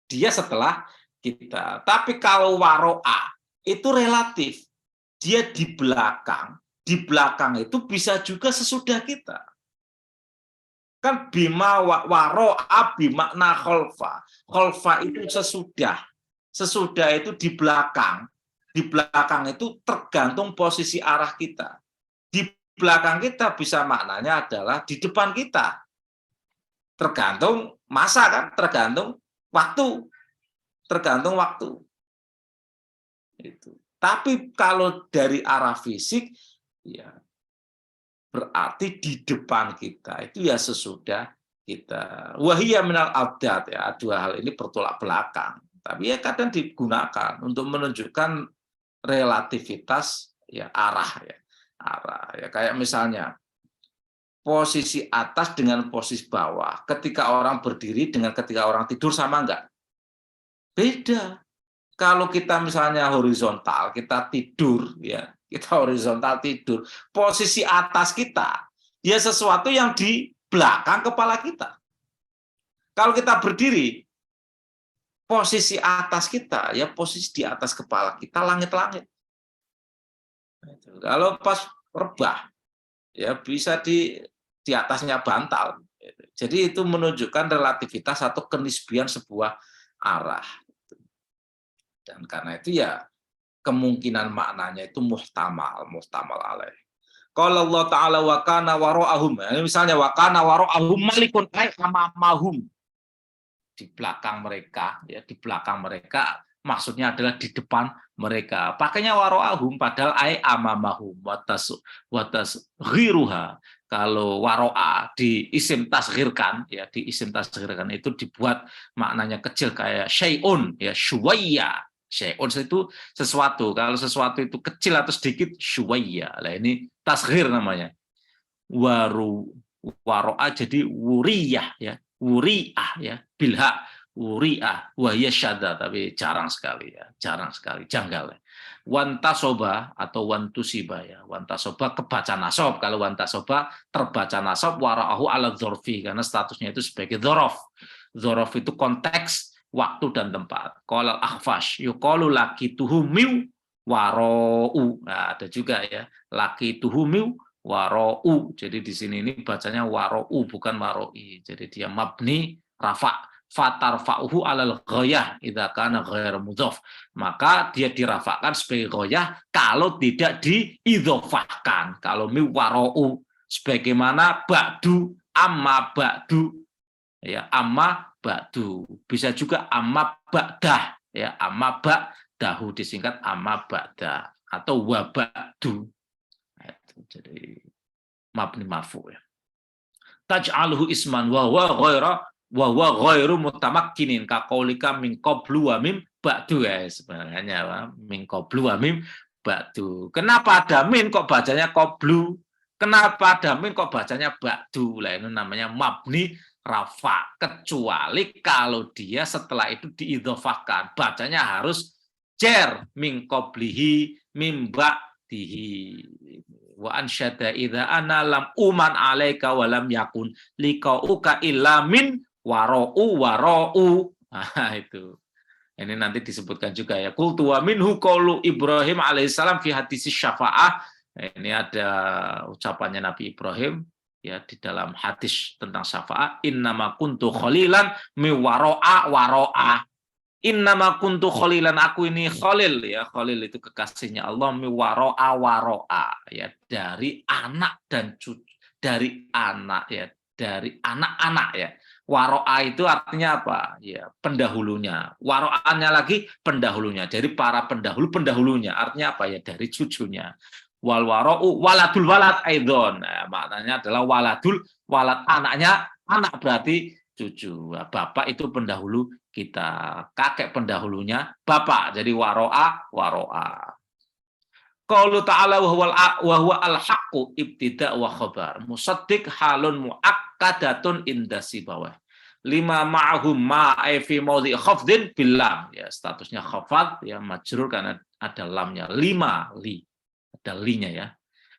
Dia setelah kita. Tapi kalau waro'a itu relatif. Dia di belakang. Di belakang itu bisa juga sesudah kita. Kan bima waro'a bimakna khalfa. Khalfa itu sesudah. Sesudah itu di belakang. Di belakang itu tergantung posisi arah kita. Di belakang kita bisa maknanya adalah di depan kita. Tergantung masa, kan? Tergantung waktu. Tergantung waktu. Itu. Tapi kalau dari arah fisik, ya berarti di depan kita itu ya sesudah kita. Wahiyya minal abdad, ya, dua hal ini bertolak belakang. Tapi ya kadang digunakan untuk menunjukkan relativitas, ya, arah, ya. Arah, ya, kayak misalnya posisi atas dengan posisi bawah. Ketika orang berdiri dengan ketika orang tidur sama enggak? Beda. Kalau kita misalnya horizontal, kita tidur, ya, kita horizontal tidur, posisi atas kita, ya sesuatu yang di belakang kepala kita. Kalau kita berdiri, posisi atas kita, ya posisi di atas kepala kita, langit-langit. Kalau pas rebah, ya bisa di atasnya bantal. Jadi itu menunjukkan relativitas atau kenisbian sebuah arah. Dan karena itu ya kemungkinan maknanya itu muhtamal alaih. Kalau Allah Ta'ala wa kana wara'ahum, misalnya wa kana wara'ahum malikun ay amamahum, di belakang mereka, ya di belakang mereka maksudnya adalah di depan mereka. Pakainya wara'ahum padahal ay amamahum watas ghiruha. Kalau waro'a di isim tasghirkan, ya di isim tasghirkan itu dibuat maknanya kecil kayak syai'un, ya syuwayya. Syai'un itu sesuatu. Kalau sesuatu itu kecil atau sedikit syuwayya. Nah ini tasghir namanya. Waro'a jadi wuriyah, ya wuri'ah, ya bilha wuri'ah wahya syadda, tapi jarang sekali, ya jarang sekali, janggal. Wantasoba atau wantusiba, ya wantasoba kebaca nasob. Kalau wantasoba terbaca nasob wara'ahu ala dzorfi karena statusnya itu sebagai dzorof. Dzorof itu konteks, waktu dan tempat. Qala al-Akhfash yuqalu laki tuhumiu wara'u. Nah, ada juga ya laki tuhumiu wara'u. Jadi di sini ini bacanya wara'u bukan waroi. Jadi dia mabni rafa. Fatarfa'uhu alal ghayah idza kana ghairu mudhaf. Maka dia dirafakkan sebagai ghayah kalau tidak diidzofahkan. Kalau mi wara'u sebagaimana ba'du, amma ba'du, ya amma ba'du. Bisa juga amma ba'dah, ya amma ba'dahu disingkat amma ba'dah atau wa ba'du. Jadi mabni marfu, ya. Taj'aluhu isman wa huwa ghairu mutamakkinin ka qaulika min qablu wa mim ba'du, ya sebenarnya min qablu wa mim ba'du. Kenapa ada min kok bacanya qablu? Kenapa ada min kok bacanya ba'du? Lah itu namanya mabni rafa, kecuali kalau dia setelah itu diidhofahkan, bacanya harus jer min qablihi mim ba'dihi. Wa ansyada idza ana lam uman alaika wa lam yakun liqauka illa min wara'u. Nah, itu. Ini nanti disebutkan juga ya. Qultu wa minhu qaulu Ibrahim alaihissalam fi hadis syafa'ah. Ini ada ucapannya Nabi Ibrahim ya di dalam hadis tentang syafa'ah. Innama kuntu khalilan mi waro'a. Innama kuntu khalilan, aku ini khalil, ya khalil itu kekasihnya Allah, mi waro'a ya dari anak dan cucu, dari anak, ya dari anak-anak, ya. Waro'a itu artinya apa? Ya pendahulunya. Waro'annya lagi pendahulunya. Dari para pendahulunya. Artinya apa? Ya dari cucunya. Wal waro'u waladul walad aidon. Nah, maknanya adalah waladul walad, anaknya anak berarti cucu. Bapak itu pendahulu kita, kakek pendahulunya bapak. Jadi waro'a. Qaulu ta'ala wa huwa al-haqqu ibtida' wa khabar. Musaddiq halun muakkadatun inda sibawah. Lima ma'ahum ma'a fi maudhi khafdin bil lam. Ya statusnya khafad, ya majrur karena ada lamnya. Lima li. Ada linya, ya.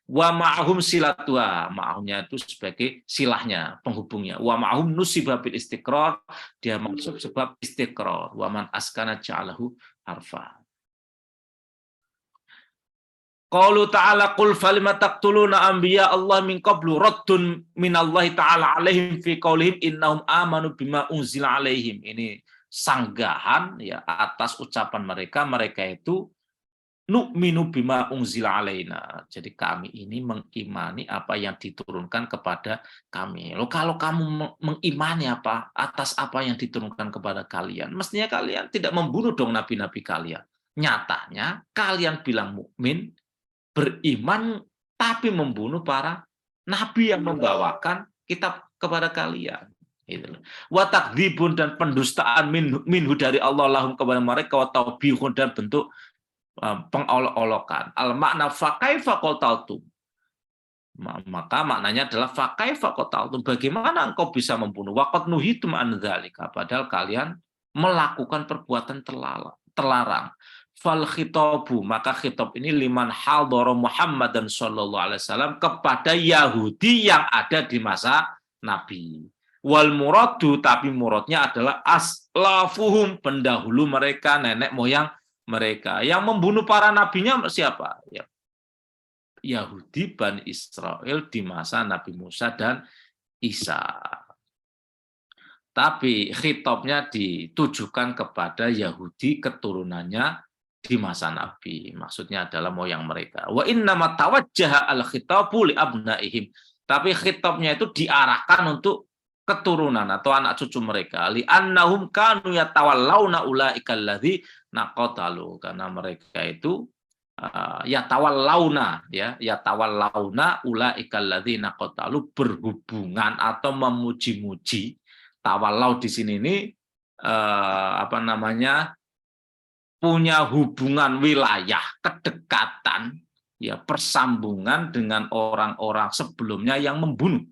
Wa ma'ahum silatua, ma'ahumnya itu sebagai silahnya, penghubungnya. Wa ma'ahum nusiba bil istiqrar, dia maksud sebab istiqrar. Wa man askana ja'alahu harfa. Qaulu ta'ala qul falima taqtuluna anbiya Allah min qablu raddun minallahi ta'ala alaihim fi qaulihim innahum amanu bima unzila alaihim. Ini sanggahan ya atas ucapan mereka itu nu'minu bima unzila alaina. Jadi kami ini mengimani apa yang diturunkan kepada kami. Loh, kalau kamu mengimani apa atas apa yang diturunkan kepada kalian, mestinya kalian tidak membunuh dong nabi-nabi kalian. Nyatanya kalian bilang mukmin, beriman, tapi membunuh para nabi yang membawakan kitab kepada kalian. Wa takdzibun, dan pendustaan minhu dari Allah lahum kepada mereka, wa taubihun, dan bentuk pengolok-olokan. Al makna fa kaifa qataltum, maka maknanya adalah fa kaifa qataltum, bagaimana engkau bisa membunuh, waqad nuhitum an dzalika, padahal kalian melakukan perbuatan terlarang. Fal khitabu, maka khitab ini liman hadara Muhammad dan sallallahu alaihi wasallam, kepada Yahudi yang ada di masa Nabi. Wal muradu, tapi muradnya adalah aslafuhum, pendahulu mereka, nenek moyang mereka. Yang membunuh para nabinya siapa? Ya, Yahudi Bani Israel di masa Nabi Musa dan Isa. Tapi khitabnya ditujukan kepada Yahudi keturunannya di masa Nabi. Maksudnya adalah moyang mereka. Wa innama tawajjaha al-khitabu li abnaihim. Tapi khitabnya itu diarahkan untuk keturunan atau anak cucu mereka. Li annahum kanu yatawallawna ulaika alladzi naqatalu. Karena mereka itu yatawallawna ulaika alladzi naqatalu, berhubungan atau memuji-muji. Tawallau di sini ini punya hubungan wilayah, kedekatan, ya, persambungan dengan orang-orang sebelumnya yang membunuh.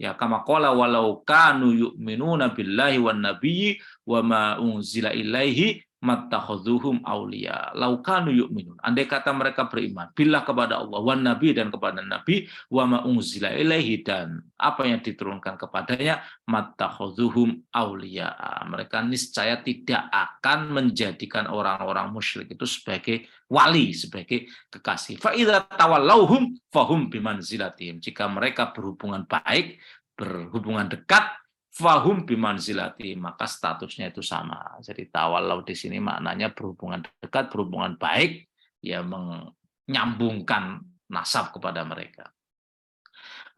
Ya, kama qala walau kanu yu'minuna billahi wan nabiyyi wa ma unzila ilaihi mattakhadhuhum auliya. Lau kanu yu'minun. Andai kata mereka beriman billah kepada Allah, wan nabi dan kepada nabi, wa ma unzila ilaihi dan apa yang diturunkan kepadanya, mattakhadhuhum auliya. Mereka niscaya tidak akan menjadikan orang-orang musyrik itu sebagai wali, sebagai kekasih. Fa idza tawallauhum fahum bimanzilatihim. Jika mereka berhubungan baik, berhubungan dekat, fahum bimanzilati, maka statusnya itu sama. Jadi tawallau di sini maknanya berhubungan dekat, berhubungan baik, ya, menyambungkan nasab kepada mereka.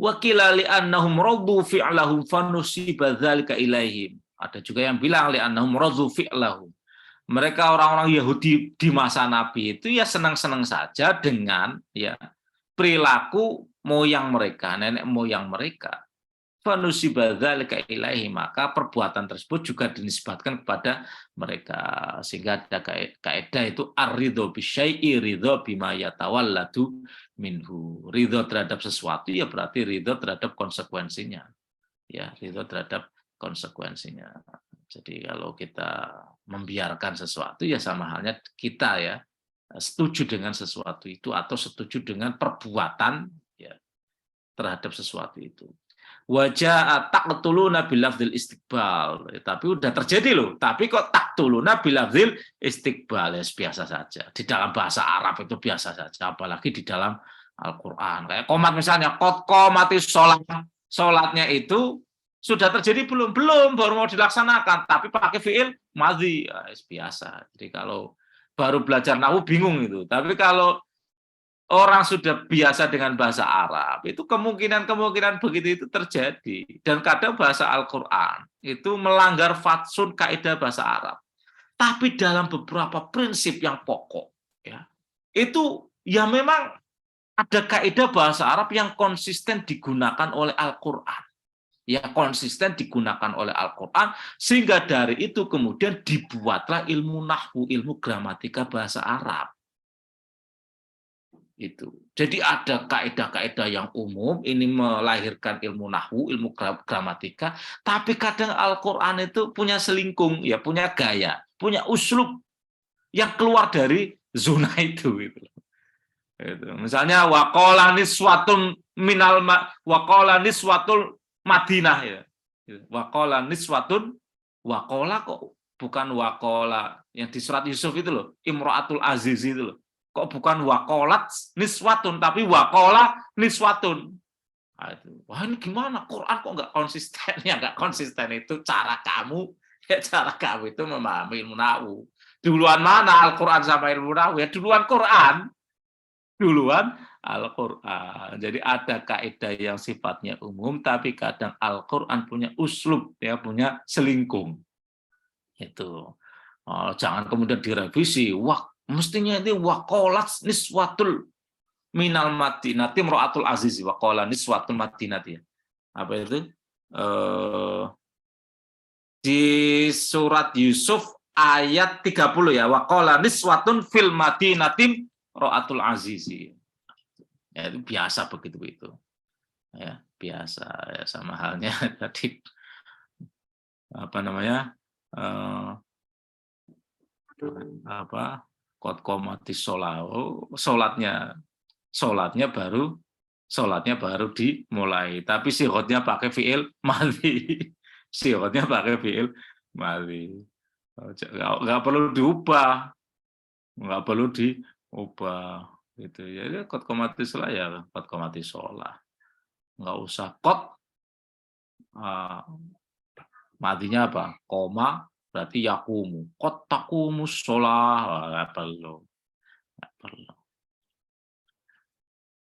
Wa qila li annahum raddu fi'lahum fanusiba dzalika ilaihim. Ada juga yang bilang li annahum raddu fi'lahum. Mereka orang-orang Yahudi di masa Nabi itu ya senang-senang saja dengan, ya, perilaku moyang mereka, nenek moyang mereka. Fanusiba dzalika ilaihi, maka perbuatan tersebut juga dinisbatkan kepada mereka, sehingga ada kaidah itu ar-ridho bisyai'i ridho bima yatawalladu minhu. Ridho terhadap sesuatu ya berarti ridho terhadap konsekuensinya, ya, ridho terhadap konsekuensinya. Jadi kalau kita membiarkan sesuatu ya sama halnya kita, ya, setuju dengan sesuatu itu atau setuju dengan perbuatan, ya, terhadap sesuatu itu. Wajah taqtuluna bilafdzil istiqbal, tapi udah terjadi loh. Tapi kok taqtuluna bilafdzil istiqbal, ya biasa saja. Di dalam bahasa Arab itu biasa saja, apalagi di dalam Al-Qur'an. Kayak qomat misalnya, qad qomati sholat. Sholatnya itu sudah terjadi belum? Belum, baru mau dilaksanakan, tapi pakai fiil madhi. Ya, biasa. Jadi kalau baru belajar nahwu bingung itu. Tapi kalau orang sudah biasa dengan bahasa Arab, itu kemungkinan begitu itu terjadi. Dan kadang bahasa Al-Quran itu melanggar fatsun kaidah bahasa Arab. Tapi dalam beberapa prinsip yang pokok, ya, itu ya memang ada kaidah bahasa Arab yang konsisten digunakan oleh Al-Quran. Ya, konsisten digunakan oleh Al-Quran, sehingga dari itu kemudian dibuatlah ilmu nahwu, ilmu gramatika bahasa Arab. Itu. Jadi ada kaidah-kaidah yang umum, ini melahirkan ilmu nahwu, ilmu gramatika, tapi kadang Al-Qur'an itu punya selingkung, ya, punya gaya, punya uslub yang keluar dari zona itu gitu. Misalnya waqala niswatun minal waqala niswatul Madinah, ya. Waqala niswatun, waqala kok bukan waqala yang di surat Yusuf itu loh, Imra'atul Aziz itu loh. Kok bukan waqalat niswatun, tapi waqala niswatun. Wah, ini gimana? Quran kok nggak konsisten? Ya nggak konsisten itu cara kamu, ya, cara kamu itu memahami ilmu nahwu. Duluan mana Al-Quran sama ilmu nahwu? Ya duluan Quran. Duluan Al-Quran. Jadi ada kaidah yang sifatnya umum, tapi kadang Al-Quran punya uslub, ya, punya selingkung. Itu. Jangan kemudian direvisi. Wah, mestinya ini waqalat niswatul minal madinati imra'atul aziz, waqala niswatul madinati. Apa itu? Di surat Yusuf ayat 30, ya, waqala niswatun fil madinati imra'atul aziz. Ya, itu biasa begitu itu. Ya, biasa, ya, sama halnya tadi apa namanya? Qad qomatis sholatnya baru dimulai, tapi sihotnya pakai fiil madhi. Sirotnya pakai fi'il madhi. Nggak perlu diubah, nggak perlu diubah. Gitu ya, qad qomatis shalah ya qad qomatis shalah. Nggak usah qad matinya apa? Koma berarti yakumu. Qad taqumus shalah, nggak perlu. Nggak perlu.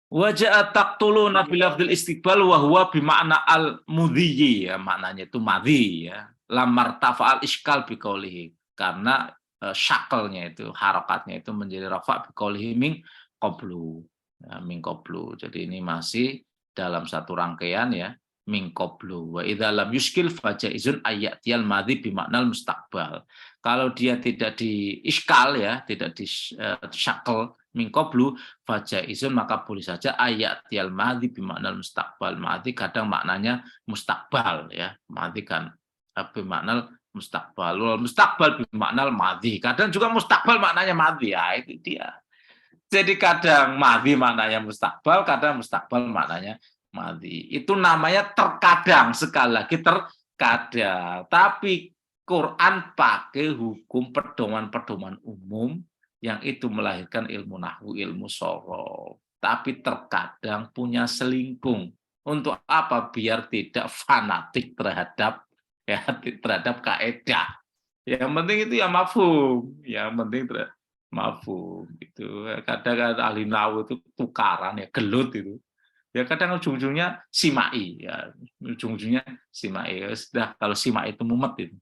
Wajah taqtuluna bil lafdzil istiqbal wa huwa bimakna al-mudhi, ya, maknanya itu madhi, ya. Lamar tafa'al iskal biqaulihi, karena syakalnya itu, harakatnya itu menjadi rafa biqaulihi min qablu. Ya, min qablu. Jadi ini masih dalam satu rangkaian, ya, min qablu. Wa idza lam yuskil fa jaizun ayyatiyal madhi bimaknal mustaqbal. Kalau dia tidak di iskal, ya, tidak di syakal min qablu fajaizun, maka boleh saja ayat tial madhi bimakna mustaqbal. Madhi kadang maknanya mustaqbal, ya. Madhi kan bimakna mustaqbal. Wal mustaqbal bimakna madhi. Kadang juga mustaqbal maknanya madhi. Ya, itu dia. Jadi kadang madhi maknanya mustaqbal, kadang mustaqbal maknanya madhi. Itu namanya terkadang, sekali lagi terkadang. Tapi Quran pakai hukum pedoman-pedoman umum yang itu melahirkan ilmu nahwu, ilmu shorof. Tapi terkadang punya selingkung. Untuk apa? Biar tidak fanatik terhadap, ya, terhadap kaidah. Yang penting itu ya mafhum. Yang penting mafhum. Itu kadang ahli nahwu itu tukaran, ya, gelut itu. Ya kadang ujung-ujungnya simai, ya, ujung-ujungnya simai. Sudah, kalau simai itu mumet itu.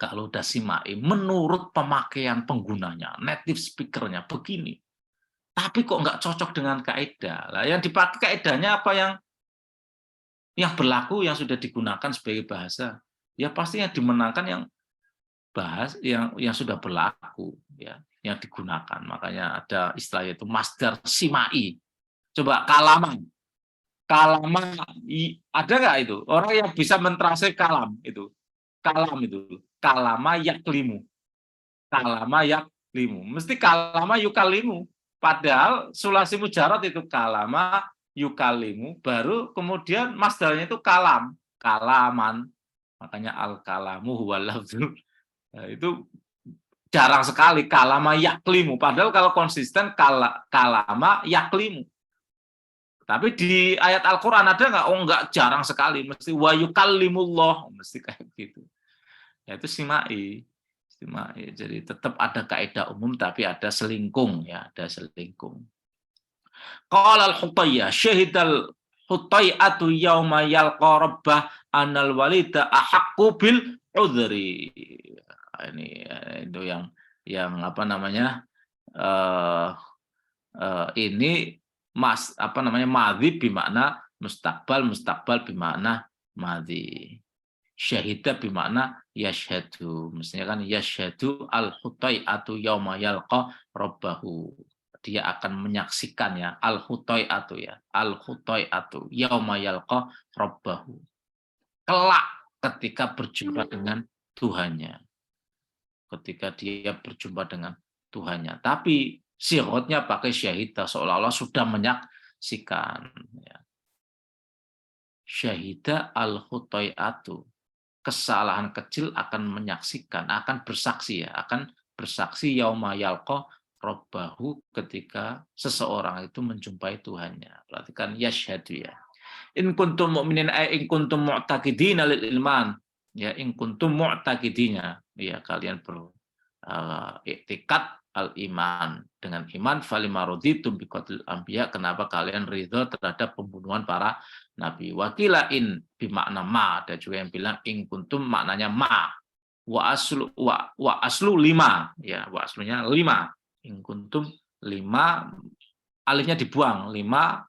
Kalau udah simai, menurut pemakaian penggunanya, native speaker-nya begini. Tapi kok nggak cocok dengan kaidah. Lah yang dipakai kaidahnya apa yang berlaku, yang sudah digunakan sebagai bahasa. Ya pasti yang dimenangkan yang yang sudah berlaku, ya, yang digunakan. Makanya ada istilah itu masdar simai. Coba kalaman. Kalama, ada nggak itu? Orang yang bisa mentranslate kalam itu. Kalam itu. Kalama yaklimu. Kalama yaklimu. Mesti kalama yukalimu. Padahal sulasi mujarad itu kalama yukalimu. Baru kemudian masdarnya itu kalam. Kalaman. Makanya al-kalamu huwal lafzul. Nah, itu jarang sekali kalama yaklimu. Padahal kalau konsisten kalama yaklimu. Tapi di ayat Al-Quran ada nggak? Oh, nggak, jarang sekali. Mesti wa yukallimullah. Mesti kayak gitu. Ya, itu simai. Jadi tetap ada kaidah umum, tapi ada selingkung, ya, ada selingkung. Qala al-Hutayyah, syahidal Hutayyatu yauma yalqa rabbah anal walida ahaqqu bil udhri. Ini itu yang apa namanya? Ini madhi bimakna mustaqbal bimakna madhi. Syahida bimakna yashhadu. Mestinya kan yashhadu al-hutai'atu yauma yalqa rabbahu. Dia akan menyaksikan, ya, al-hutai'atu, ya. Al-hutai'atu yauma yalqa rabbahu. Kelak ketika berjumpa dengan Tuhannya. Ketika dia berjumpa dengan Tuhannya. Tapi sirotnya pakai syahida, seolah-olah sudah menyaksikan, ya. Syahida al-hutai'atu. Kesalahan kecil akan menyaksikan, akan bersaksi, ya, akan bersaksi yauma yalqa rabbahu, ketika seseorang itu menjumpai Tuhannya. Berarti kan yashhadu, ya. In kuntum mu'minin in kuntum mu'taqidina lil ilman, ya, in kuntum mu'taqidina, ya, kalian beriktikad al-iman, dengan iman, falima raditum biqatlil anbiya, kenapa kalian ridho terhadap pembunuhan para nabi. Wakilain bimakna ma, ada juga yang bilang in kuntum maknanya ma. Wa aslu 5, ya, wa aslunya 5. In kuntum 5, alifnya dibuang, 5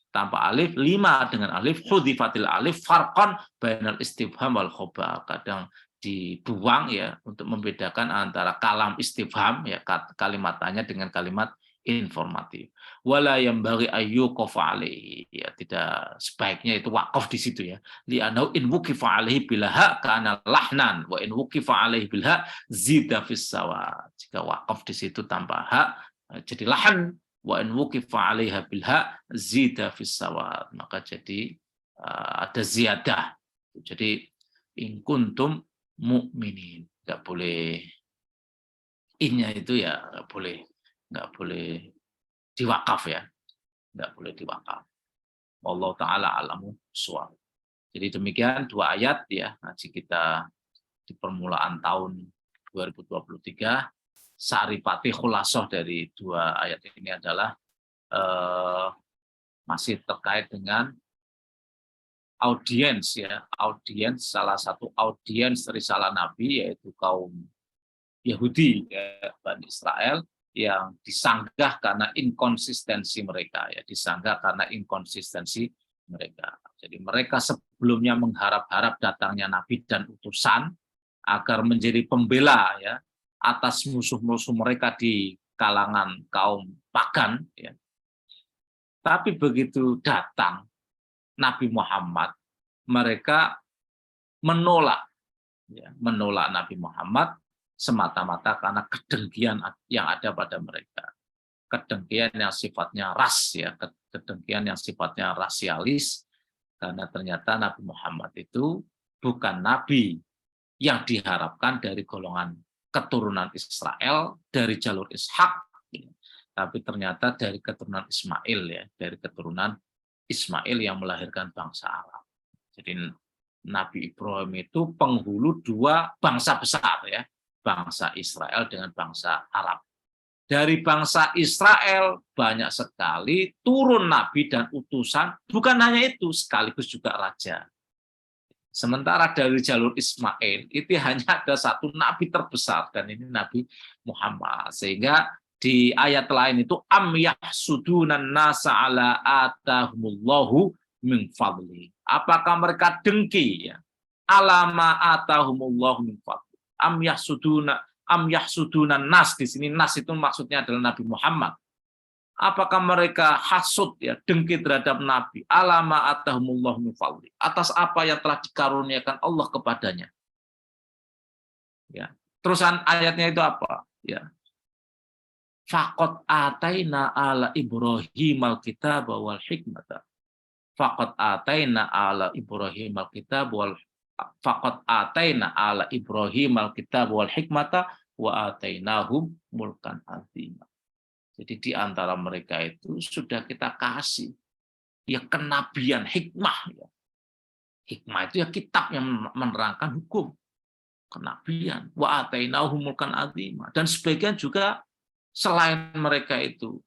tanpa alif, 5 dengan alif, hudzifatil alif farqan bainal istifham wal khobar. Kadang dibuang, ya, untuk membedakan antara kalam istifham, ya, kalimat tanya dengan kalimat informatif. Wala yang bagi ayyuqaf alaihi, ya, tidak sebaiknya itu wakaf di situ, ya. Li'annahu in wuqifa alaihi bil ha kana lahnan wa in wuqifa alaihi bil ha zida fis sawa. Jika wakaf di situ tanpa ha jadi lahan, wa in wuqifa alaiha bil ha zida fis sawa, maka jadi ada ziyadah. Jadi In kuntum mu'minin. Nggak boleh innya itu ya nggak boleh diwakaf ya, nggak boleh diwakaf. Wallahu taala alamu bissawab. Jadi demikian 2 ayat ya ngaji kita di permulaan tahun 2023. Saripati khulasah dari 2 ayat ini adalah masih terkait dengan audiens ya, salah satu audiens risalah Nabi yaitu kaum Yahudi ya, Bani Israel yang disanggah karena inkonsistensi mereka ya, disanggah karena inkonsistensi mereka. Jadi mereka sebelumnya mengharap-harap datangnya nabi dan utusan agar menjadi pembela ya atas musuh-musuh mereka di kalangan kaum pagan ya. Tapi begitu datang Nabi Muhammad, mereka menolak Nabi Muhammad semata-mata karena kedengkian yang ada pada mereka. Kedengkian yang sifatnya ras ya, kedengkian yang sifatnya rasialis, karena ternyata Nabi Muhammad itu bukan nabi yang diharapkan dari golongan keturunan Israel dari jalur Ishak, tapi ternyata dari keturunan Ismail ya, dari keturunan Ismail yang melahirkan bangsa Arab. Jadi Nabi Ibrahim itu penghulu 2 bangsa besar ya, bangsa Israel dengan bangsa Arab. Dari bangsa Israel banyak sekali turun nabi dan utusan, bukan hanya itu, sekaligus juga raja. Sementara dari jalur Ismail itu hanya ada 1 nabi terbesar, dan ini Nabi Muhammad. Sehingga di ayat lain itu am yahsudunan nasa ala atahumullahu min fadli. Apakah mereka dengki ya? Alama atahumullahu min fadli. Am yahsudunan nas, di sini nas itu maksudnya adalah Nabi Muhammad. Apakah mereka hasud ya, dengki terhadap Nabi, alama atahumullahu min fadli, atas apa yang telah dikaruniakan Allah kepadanya. Ya. Terusan ayatnya itu apa? Ya. Faqad ataina ala Ibrahim al-kitab wal hikmata. Faqad ataina ala Ibrahim al-kitab wal faqad ataina ala Ibrahim al-kitab wal hikmata wa atainahum mulkan azima. Jadi di antara mereka itu sudah kita kasih ya kenabian, hikmah ya. Hikmah itu ya kitab yang menerangkan hukum, kenabian, wa atainahum mulkan azima, dan sebagian juga selain mereka itu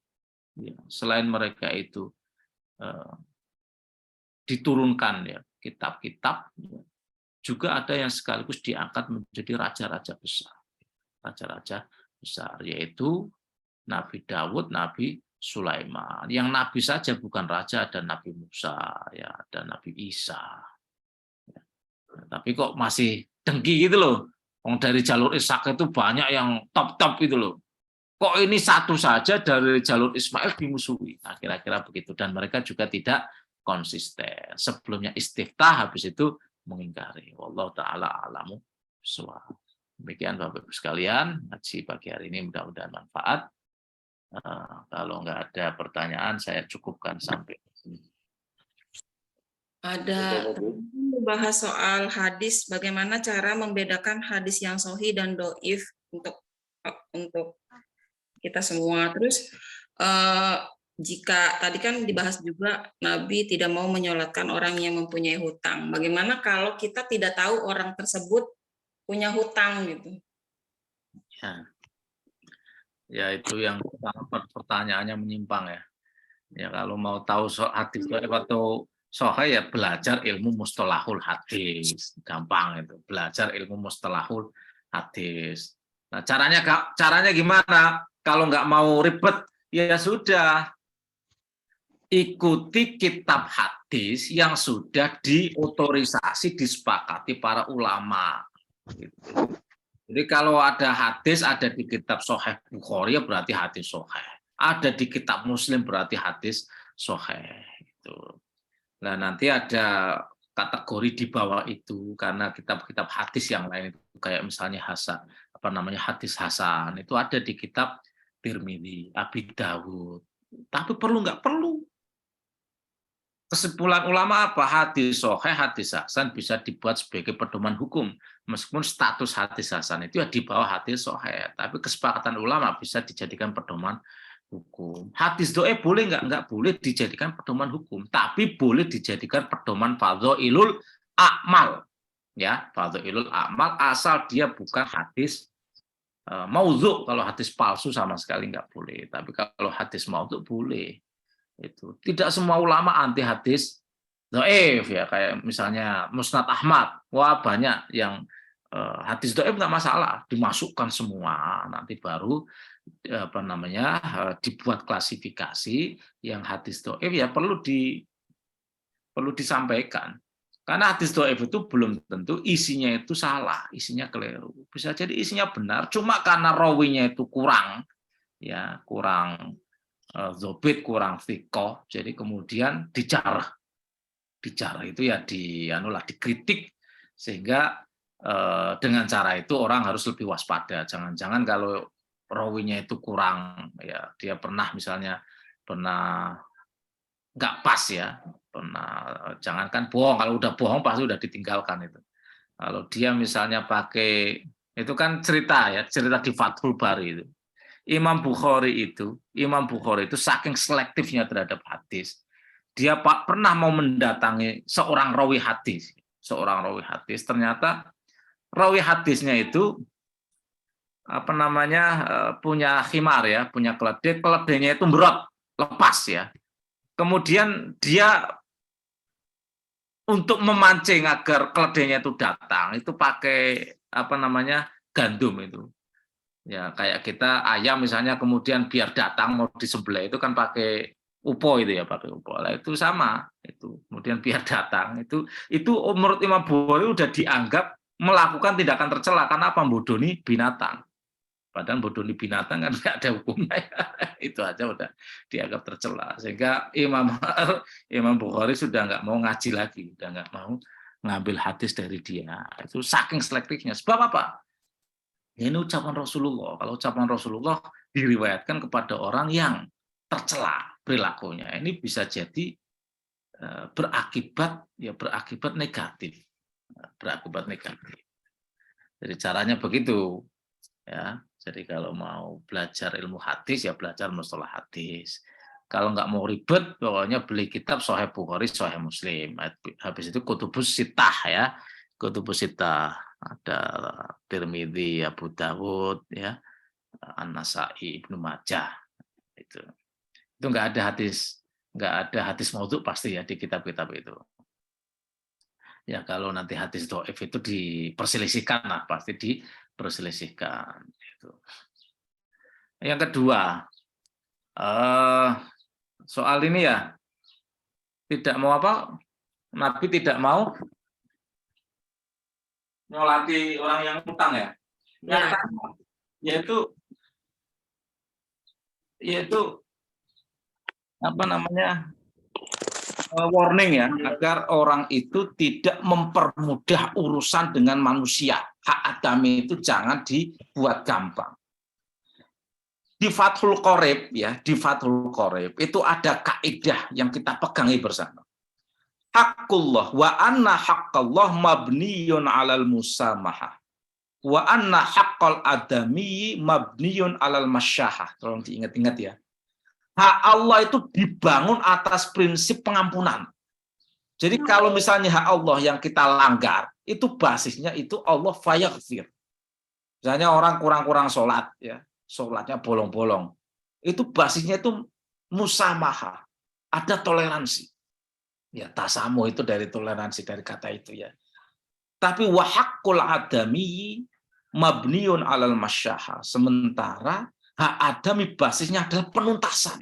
diturunkan ya kitab-kitab ya, juga ada yang sekaligus diangkat menjadi raja-raja besar, yaitu Nabi Dawud, Nabi Sulaiman. Yang nabi saja bukan raja, ada Nabi Musa ya, ada Nabi Isa ya. Tapi kok masih dengki gitu loh. Dari jalur Ishak itu banyak yang top itu loh. Kok ini satu saja dari jalur Ismail dimusuhi? Nah, kira-kira begitu. Dan mereka juga tidak konsisten. Sebelumnya istiftah, habis itu mengingkari. Wallahu ta'ala alamu bissawab. Demikian Bapak-Ibu sekalian, ngaji pagi hari ini mudah-mudahan manfaat. Kalau nggak ada pertanyaan, saya cukupkan sampai sini. Ada bahas soal hadis, bagaimana cara membedakan hadis yang sahih dan doif untuk kita semua. Terus jika tadi kan dibahas juga Nabi tidak mau menyolatkan orang yang mempunyai hutang. Bagaimana kalau kita tidak tahu orang tersebut punya hutang gitu? Ya itu yang pertanyaannya menyimpang ya. Ya kalau mau tahu soal hadis atau sahih ya belajar ilmu mustalahul hadis, gampang itu. Belajar ilmu mustalahul hadis. Nah, caranya gimana? Kalau nggak mau ribet, ya sudah ikuti kitab hadis yang sudah diotorisasi, disepakati para ulama. Gitu. Jadi kalau ada hadis ada di kitab Sahih Bukhari ya berarti hadis sahih. Ada di kitab Muslim berarti hadis sahih. Gitu. Nah nanti ada kategori di bawah itu karena kitab-kitab hadis yang lain itu kayak misalnya hadis hasan itu ada di kitab Tirmidzi, Abi Dawud. Tapi perlu nggak perlu? Kesimpulan ulama apa? Hadis sahih, hadis hasan bisa dibuat sebagai pedoman hukum. Meskipun status hadis hasan itu ya di bawah hadis sahih, tapi kesepakatan ulama bisa dijadikan pedoman hukum. Hadis dhaif boleh nggak? Nggak boleh dijadikan pedoman hukum, tapi boleh dijadikan pedoman fadhailul a'mal. Ya, fadhailul a'mal asal dia bukan hadis maudhu. Kalau hadis palsu sama sekali nggak boleh. Tapi kalau hadis maudhu boleh. Itu tidak semua ulama anti hadis dhaif ya, kayak misalnya Musnad Ahmad, wah banyak yang hadis dhaif nggak masalah, dimasukkan semua, nanti baru dibuat klasifikasi yang hadis dhaif ya perlu disampaikan, karena hadis dhaif itu belum tentu isinya itu salah, isinya keliru, bisa jadi isinya benar, cuma karena rawinya itu kurang zobit, kurang fikoh, jadi kemudian dijarah itu ya dikritik, sehingga dengan cara itu orang harus lebih waspada. Jangan-jangan kalau rawinya itu kurang, ya dia pernah nggak pas ya, jangankan bohong, kalau udah bohong pasti udah ditinggalkan itu. Kalau dia misalnya pakai, itu kan cerita di Fathul Bari itu. Imam Bukhari itu saking selektifnya terhadap hadis, dia pernah mau mendatangi seorang rawi hadis, ternyata rawi hadisnya itu punya khimar ya, punya keledainya itu lepas ya. Kemudian dia untuk memancing agar keledainya itu datang, itu pakai gandum itu. Ya kayak kita ayam misalnya, kemudian biar datang mau disembelih itu kan pakai upo itu ya, pakai upo. Lah itu sama itu. Kemudian biar datang itu menurut Imam Bukhari udah dianggap melakukan tindakan tercela, karena apa? Membodohi binatang. Padahal membodohi binatang kan nggak ada hukumnya. Itu aja udah dianggap tercela. Sehingga Imam Bukhari sudah nggak mau ngaji lagi, udah nggak mau ngambil hadis dari dia. Itu saking selektifnya. Sebab apa? Ini ucapan Rasulullah. Kalau ucapan Rasulullah diriwayatkan kepada orang yang tercela perilakunya, ini bisa jadi berakibat negatif. Jadi caranya begitu ya. Jadi kalau mau belajar ilmu hadis ya belajar mustalah hadis. Kalau nggak mau ribet, pokoknya beli kitab Sahih Bukhari, Sahih Muslim. Habis itu Kutubus Sittah ya, Kutubus Sittah. Ada Tirmidzi, Abu Dawud, ya, An-Nasa'i, Ibnu Majah. Itu nggak ada hadis maudhu pasti ya di kitab-kitab itu. Ya kalau nanti hadis dhaif itu diperselisihkan lah, pasti diperselisihkan. Itu. Yang kedua, soal ini ya, Nabi tidak mau nyolati orang yang utang ya. Yaitu warning ya, agar orang itu tidak mempermudah urusan dengan manusia. Hak adami itu jangan dibuat gampang. Di Fathul Qorib itu ada kaidah yang kita pegangi bersama. Haqqullah wa anna haqqallah mabniyun 'alal musamahah wa anna haqqal adami mabniyun 'alal masyahah. Tolong diingat-ingat ya. Hak Allah itu dibangun atas prinsip pengampunan. Jadi kalau misalnya hak Allah yang kita langgar, itu basisnya itu Allah fayaghfir. Misalnya orang kurang-kurang sholat ya, sholatnya bolong-bolong. Itu basisnya itu musamahah. Ada toleransi. Ya, tasamuh itu dari toleransi, dari kata itu ya. Tapi wa haqqul adami mabniun 'alal masyahah. Sementara hak adami basisnya adalah penuntasan.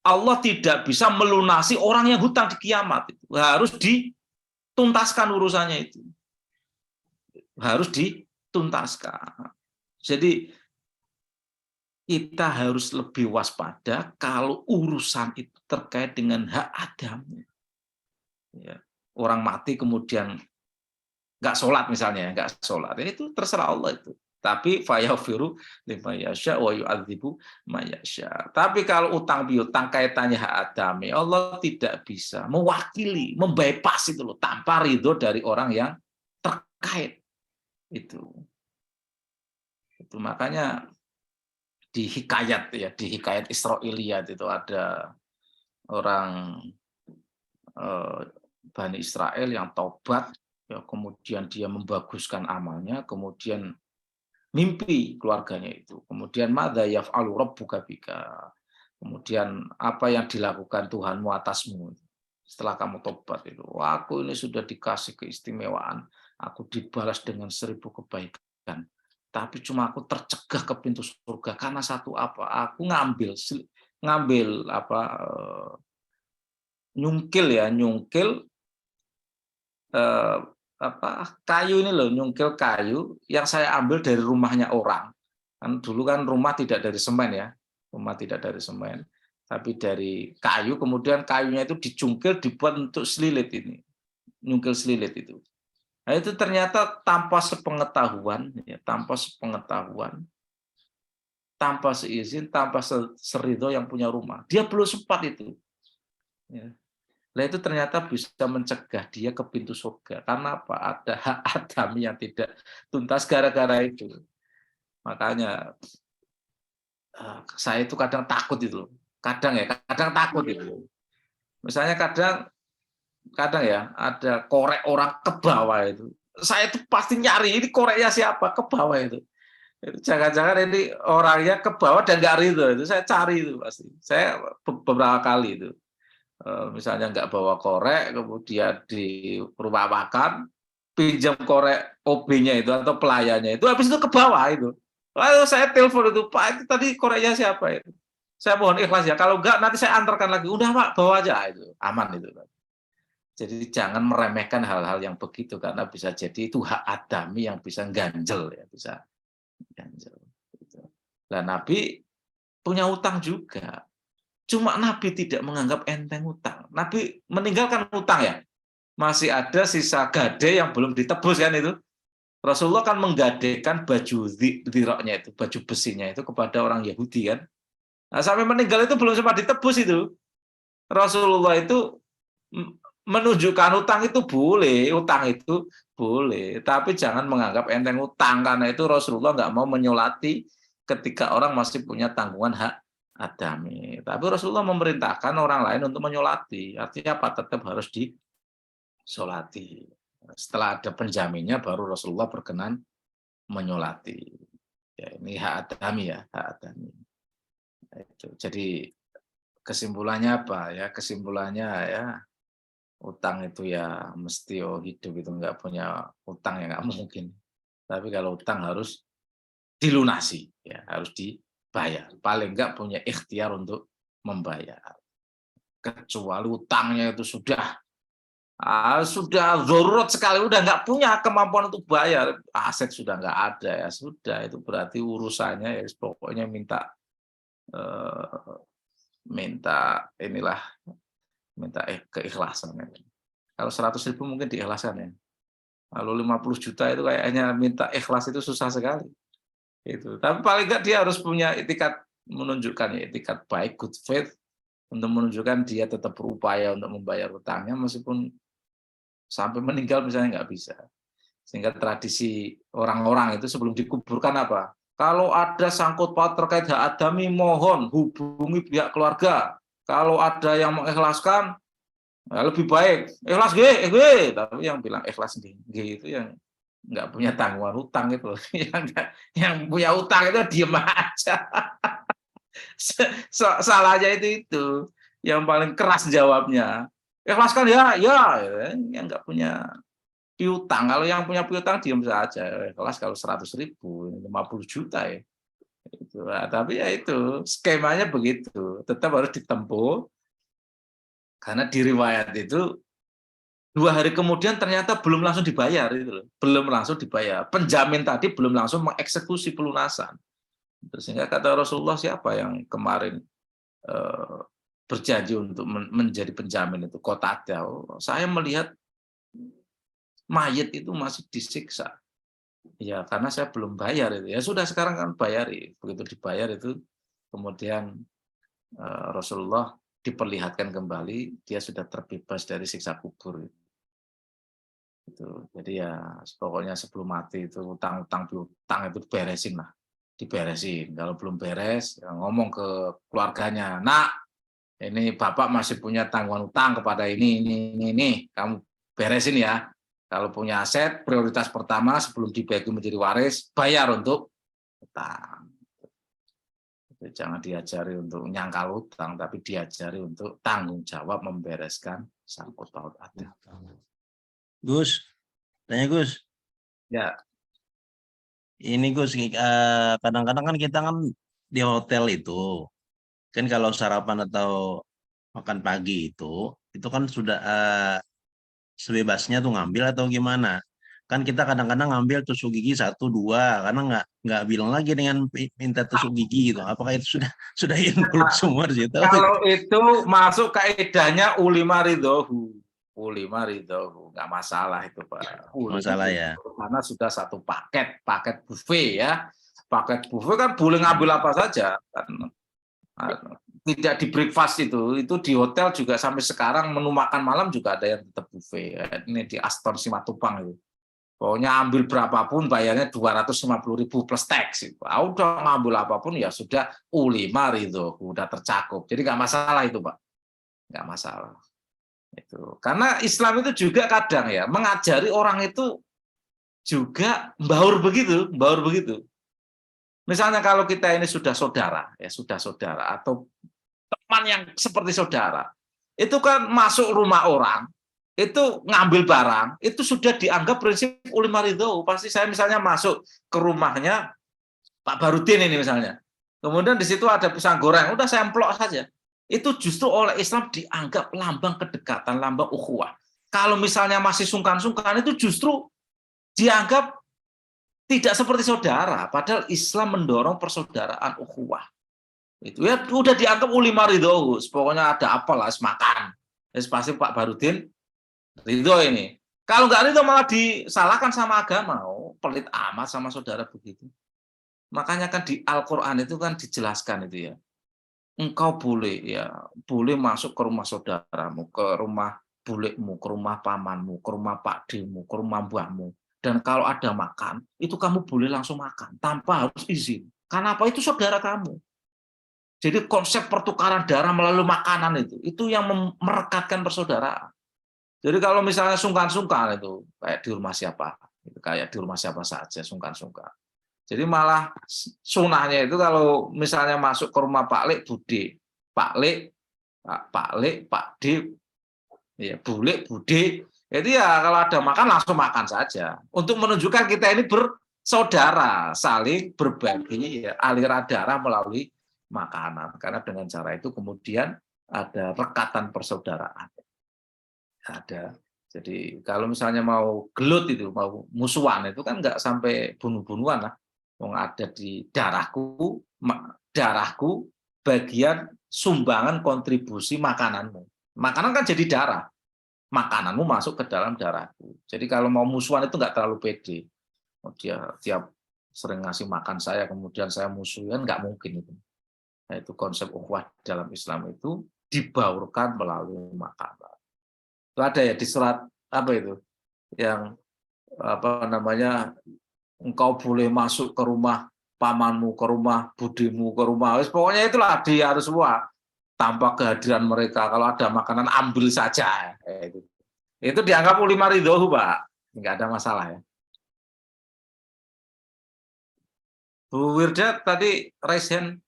Allah tidak bisa melunasi orang yang hutang di kiamat. Harus dituntaskan urusannya itu. Harus dituntaskan. Jadi kita harus lebih waspada kalau urusan itu terkait dengan hak adami. Ya, orang mati kemudian nggak sholat misalnya, nggak sholat, itu terserah Allah itu. Tapi fayaghfiru liman yasha wa yu'adzibu man yasha. Tapi kalau utang piutang kaitannya hak adami, Allah tidak bisa mewakili, membypass itu loh tanpa ridho dari orang yang terkait. Itu makanya di hikayat Israiliyat itu ada orang Bani Israel yang taubat, ya, kemudian dia membaguskan amalnya, kemudian mimpi keluarganya itu. Kemudian madza yaf'alu rabbuka bika. Kemudian apa yang dilakukan Tuhanmu atasmu setelah kamu tobat itu. Aku ini sudah dikasih keistimewaan, aku dibalas dengan 1000 kebaikan. Tapi cuma aku tercegah ke pintu surga karena satu apa? Aku ngambil nyungkil kayu ini loh, nyungkil kayu yang saya ambil dari rumahnya orang. Kan dulu kan rumah tidak dari semen ya, rumah tidak dari semen, tapi dari kayu. Kemudian kayunya itu dicungkil, dibuat untuk selilit ini, nyungkil selilit itu. Nah itu ternyata tanpa sepengetahuan, tanpa seizin, tanpa seridho yang punya rumah. Dia belum sempat itu. Ya. Nah itu ternyata bisa mencegah dia ke pintu surga. Karena apa? Ada hak adami yang tidak tuntas gara-gara itu. Makanya saya itu kadang takut itu. Kadang takut itu. Misalnya kadang ya ada korek orang ke bawah itu. Saya itu pasti nyari ini koreknya siapa ke bawah itu. Jangan-jangan ini orangnya ke bawah dan nggak ridho itu. Saya cari itu pasti. Saya beberapa kali itu. Misalnya nggak bawa korek, kemudian di rumah makan, pinjam korek OB-nya itu atau pelayannya itu, habis itu ke bawah itu. Lalu saya telepon itu, Pak, itu tadi koreknya siapa itu? Saya mohon ikhlas ya, kalau enggak nanti saya antarkan lagi. Udah Pak, bawa aja itu, aman itu. Jadi jangan meremehkan hal-hal yang begitu, karena bisa jadi itu hak adami yang bisa ganjel ya, bisa ganjel. Nah, Nabi punya utang juga. Cuma Nabi tidak menganggap enteng utang. Nabi meninggalkan utang ya. Masih ada sisa gade yang belum ditebus kan itu. Rasulullah kan menggadekan baju diroknya itu, baju besinya itu kepada orang Yahudi kan. Nah, sampai meninggal itu belum sempat ditebus itu. Rasulullah itu menunjukkan utang itu boleh, tapi jangan menganggap enteng utang, karena itu Rasulullah nggak mau menyolati ketika orang masih punya tanggungan hak adami. Tapi Rasulullah memerintahkan orang lain untuk menyolati. Artinya apa? Tetap harus disolati. Setelah ada penjaminnya baru Rasulullah berkenan menyolati. Ya, ini hak adami ya, hak adami. Itu. Jadi kesimpulannya apa ya? Kesimpulannya ya utang itu ya mesti hidup itu nggak punya utang ya nggak mungkin. Tapi kalau utang harus dilunasi ya, harus dibayar. Paling nggak punya ikhtiar untuk membayar. Kecuali utangnya itu sudah darurat sekali, udah nggak punya kemampuan untuk bayar, aset sudah nggak ada ya sudah, itu berarti urusannya ya pokoknya minta keikhlasan. Kalau 100.000 mungkin diikhlaskan ya. Kalau 50 juta itu kayaknya minta ikhlas itu susah sekali. Itu. Tapi paling nggak dia harus punya itikat, menunjukkan ya itikat baik, good faith, untuk menunjukkan dia tetap berupaya untuk membayar utangnya meskipun sampai meninggal misalnya nggak bisa. Sehingga tradisi orang-orang itu sebelum dikuburkan apa? Kalau ada sangkut paut terkait hak adami, mohon hubungi pihak keluarga. Kalau ada yang mengikhlaskan, ya lebih baik ikhlas gue. Tapi yang bilang ikhlas gue itu yang nggak punya tanggungan utang itu. Yang punya utang itu diem aja. Salahnya itu. Yang paling keras jawabnya. Ikhlaskan ya, yang nggak punya piutang. Kalau yang punya piutang diam saja. Kelas kalau 100.000, 50 juta ya. Itu. Nah, tapi ya itu skemanya begitu. Tetap harus ditempuh. Karena di riwayat itu 2 hari kemudian ternyata belum langsung dibayar itu loh. Belum langsung dibayar. Penjamin tadi belum langsung mengeksekusi pelunasan. Sehingga kata Rasulullah, siapa yang kemarin berjanji untuk menjadi penjamin itu? Qatada. Saya melihat mayat itu masih disiksa. Ya, karena saya belum bayar itu. Ya sudah, sekarang kan bayari. Begitu dibayar itu, kemudian Rasulullah diperlihatkan kembali, dia sudah terbebas dari siksa kubur. Itu. Jadi ya pokoknya sebelum mati itu utang-utang piutang itu beresin lah. Diberesin. Kalau belum beres, ya ngomong ke keluarganya, "Nak, ini Bapak masih punya tanggungan utang kepada ini. Kamu beresin ya. Kalau punya aset, prioritas pertama sebelum dibagi menjadi waris, bayar untuk utang." Jadi jangan diajari untuk nyangkal utang, tapi diajari untuk tanggung jawab membereskan sangkut paut ada. Gus, tanya Gus. Ya, Ini Gus, kadang-kadang kan kita kan di hotel itu, kan kalau sarapan atau makan pagi itu kan sudah sebebasnya tuh ngambil atau gimana? Kan kita kadang-kadang ngambil tusuk gigi 1, 2 karena nggak bilang lagi dengan minta tusuk gigi gitu. Apakah itu sudah include semua di situ? kalau itu masuk kaidahnya ulima ridhohu. Ulima ridhohu, nggak masalah itu Pak. Masalah ya. Karena sudah satu paket buffet ya. Paket buffet kan boleh ngambil apa saja. Kan tidak di breakfast itu di hotel juga sampai sekarang menu makan malam juga ada yang tetap buffet. Ini di Aston Simatupang itu. Pokoknya ambil berapapun bayarnya 250.000 plus tax. Udah ngambil apapun ya sudah ulima itu udah tercakup. Jadi nggak masalah itu Pak, nggak masalah. Itu karena Islam itu juga kadang ya mengajari orang itu juga baur begitu. Misalnya kalau kita ini sudah saudara atau teman yang seperti saudara, itu kan masuk rumah orang, itu ngambil barang, itu sudah dianggap prinsip ulima ridho. Pasti saya misalnya masuk ke rumahnya Pak Barudin ini misalnya, kemudian di situ ada pisang goreng, udah saya emplok saja. Itu justru oleh Islam dianggap lambang kedekatan, lambang ukhuwah. Kalau misalnya masih sungkan-sungkan, itu justru dianggap tidak seperti saudara, padahal Islam mendorong persaudaraan ukhuwah. Itu ya udah dianggap ulima ridho, pokoknya ada apalah makan. Pasti Pak Barudin ridho ini. Kalau nggak ridho malah disalahkan sama agama. Oh, pelit amat sama saudara begitu. Makanya kan di Al-Qur'an itu kan dijelaskan itu ya. Engkau boleh masuk ke rumah saudaramu, ke rumah bulekmu, ke rumah pamanmu, ke rumah pakdemu, ke rumah mbahmu. Dan kalau ada makan, itu kamu boleh langsung makan tanpa harus izin. Karena apa? Itu saudara kamu. Jadi konsep pertukaran darah melalui makanan itu yang merekatkan persaudaraan. Jadi kalau misalnya sungkan-sungkan itu kayak di rumah siapa, kayak di rumah siapa saja sungkan-sungkan. Jadi malah sunahnya itu kalau misalnya masuk ke rumah Pak Lek, Bude, Pak Lek, Pak D, ya Bulek, Bude, itu ya kalau ada makan langsung makan saja. Untuk menunjukkan kita ini bersaudara, saling berbagi ya, aliran darah melalui makanan. Karena dengan cara itu kemudian ada rekatan persaudaraan. Ada. Jadi kalau misalnya mau gelut itu, mau musuhan itu kan nggak sampai bunuh-bunuhan lah. Yang ada di darahku bagian sumbangan kontribusi makananmu. Makanan kan jadi darah. Makananmu masuk ke dalam darahku. Jadi kalau mau musuhan itu nggak terlalu pede. Dia tiap sering ngasih makan saya, kemudian saya musuhan, nggak mungkin itu. Nah, itu konsep ukhuwah dalam Islam itu dibaurkan melalui makanan. Itu ada ya di surat apa itu yang apa namanya, engkau boleh masuk ke rumah pamanmu, ke rumah budimu, ke rumah pokoknya itulah harus semua tanpa kehadiran mereka. Kalau ada makanan ambil saja. Itu dianggap ulima ridhohu Pak, nggak ada masalah ya. Bu Wirda tadi raise hand,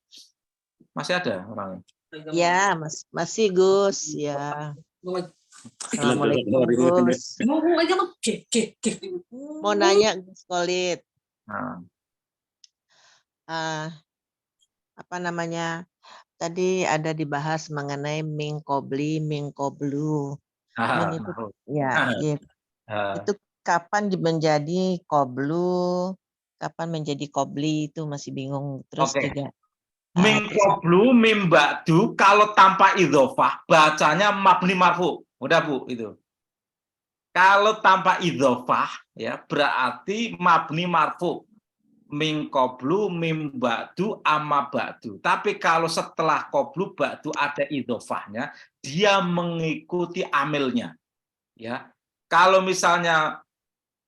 masih ada orangnya? Ya, masih Gus, ya. Assalamualaikum Gus. Ngomong aja mah Mau nanya Gus Khalid, Nah, apa namanya? Tadi ada dibahas mengenai mingkobli, mingkoblu. Ming itu ya, itu kapan menjadi koblu, kapan menjadi kobli itu masih bingung. Terus Oke. juga Min qablu mim ba'du kalau tanpa idhofah bacanya mabni marfu. Udah Bu itu. Kalau tanpa idhofah ya berarti mabni marfu min qablu mim ba'du amma ba'du. Tapi kalau setelah qablu ba'du ada idhofahnya, dia mengikuti amilnya. Ya. Kalau misalnya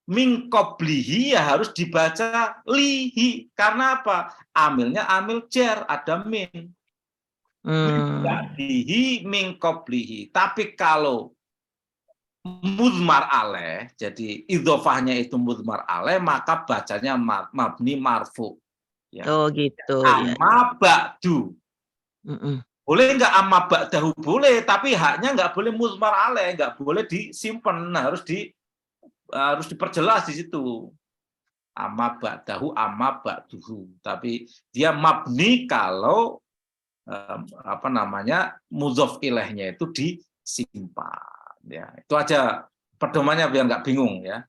min qablihi ya harus dibaca lihi. Karena apa? Amilnya amil jar, ada min. Min ba'dihi min qablihi. Tapi kalau mudmar alaih, jadi idhofahnya itu mudmar alaih, maka bacanya mabni marfu. Ya. Oh gitu. Amma ba'du. Boleh nggak amma ba'dahu? Boleh, tapi haknya nggak boleh mudmar alaih, nggak boleh disimpan, harus diperjelas di situ. Amma ba'dahu, amma ba'duhu. Tapi dia mabni kalau mudhof ilaihnya itu disimpan. Ya, itu aja pedomannya biar nggak bingung ya.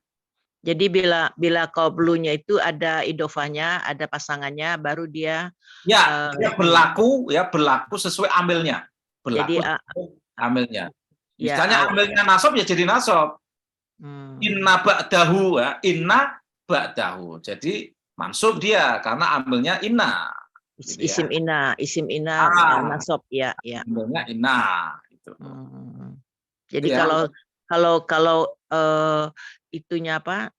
Jadi bila qablunya itu ada idofahnya, ada pasangannya, baru dia dia berlaku sesuai amilnya. Berlaku sesuai amilnya. Misalnya amilnya nasab ya jadi nasab. Inna ba'dahu ya, inna ba'dahu. Jadi mansub dia karena amilnya inna. Gitu isim ya. isim inna nasab ya. Amilnya inna gitu. Jadi ya. kalau itunya apa?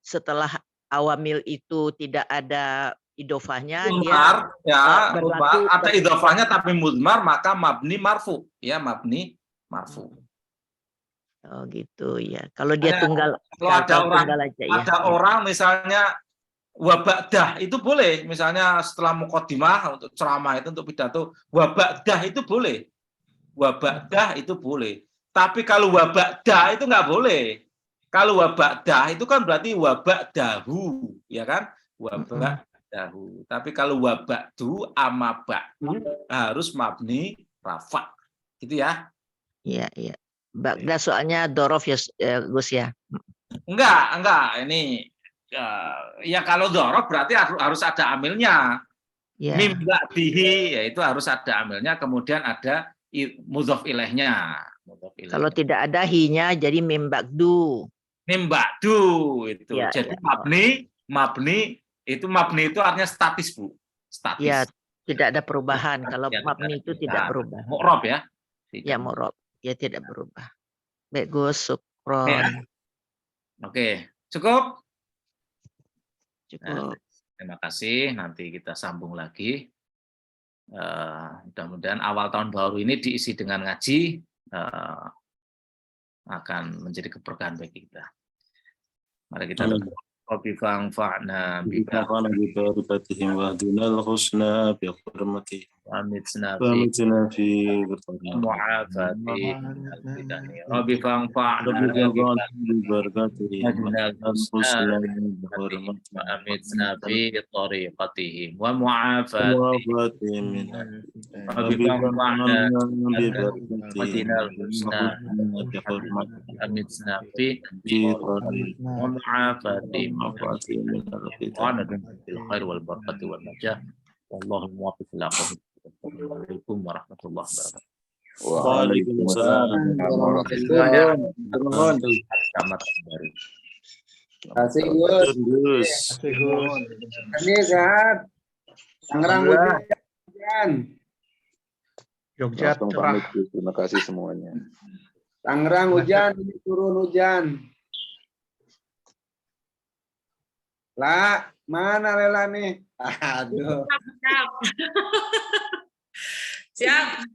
Setelah awamil itu tidak ada idofahnya, mudmar, dia berlaku ada idofahnya tapi mudmar, maka mabni marfu, ya mabni marfu. Oh gitu ya. Kalau dia tunggal aja, ada orang misalnya wabakdah itu boleh, misalnya setelah muqaddimah untuk ceramah itu untuk pidato, wabakdah itu boleh. Wabakdah itu boleh. Tapi kalau wabakdah itu nggak boleh. Kalau wabakdah itu kan berarti wabakdahu, ya kan? Wabakdahu. Tapi kalau wabakdu ama ba'du harus mabni rafa. Gitu ya? Iya. Bagda soalnya dorof ya Gus ya? Enggak. Ini ya kalau dorof berarti harus ada amilnya. Ya. Mim ba'dihi, yaitu harus ada amilnya, kemudian ada mudhof ilaihnya. Kalau tidak ada hi-nya jadi mim ba'du. Mim ba'du itu. Ya, jadi mabni itu artinya statis, Bu. Statis. Ya, tidak ada perubahan. Kalau mabni itu tidak berubah. Mu'rob ya. Ya, mu'rob. Ya tidak berubah. Baik, Gus, syukron. Oke, cukup? Cukup. Terima kasih. Nanti kita sambung lagi. Mudah-mudahan awal tahun baru ini diisi dengan ngaji, akan menjadi keberkahan bagi kita. Mari kita berdoa. Rabbi fa'anfa'na bibarakatihim wahdinal husna bi hurmati amitna fi mu'afati Rabbi fa'anfa'na bibarakatihim wahdinal husna bi hurmati amitna fi tariqatihim wa mu'afatihim Rabbi fa'anfa'na wahdinal husna bi hurmati amitna fi wa mu'afatihim وعنا بالخير والبركة والنجاة والله الموفق لكم. Assalamualaikum warahmatullahi wabarakatuh. Waalaikumsalam warahmatullahi wabarakatuh. Selamat baru. Asik Gus. Ini sehat. Tangerang hujan. Jogja cerah. Terima kasih semuanya. Tangerang hujan, ini turun hujan. Lah, mana Lela nih? Aduh. Siap.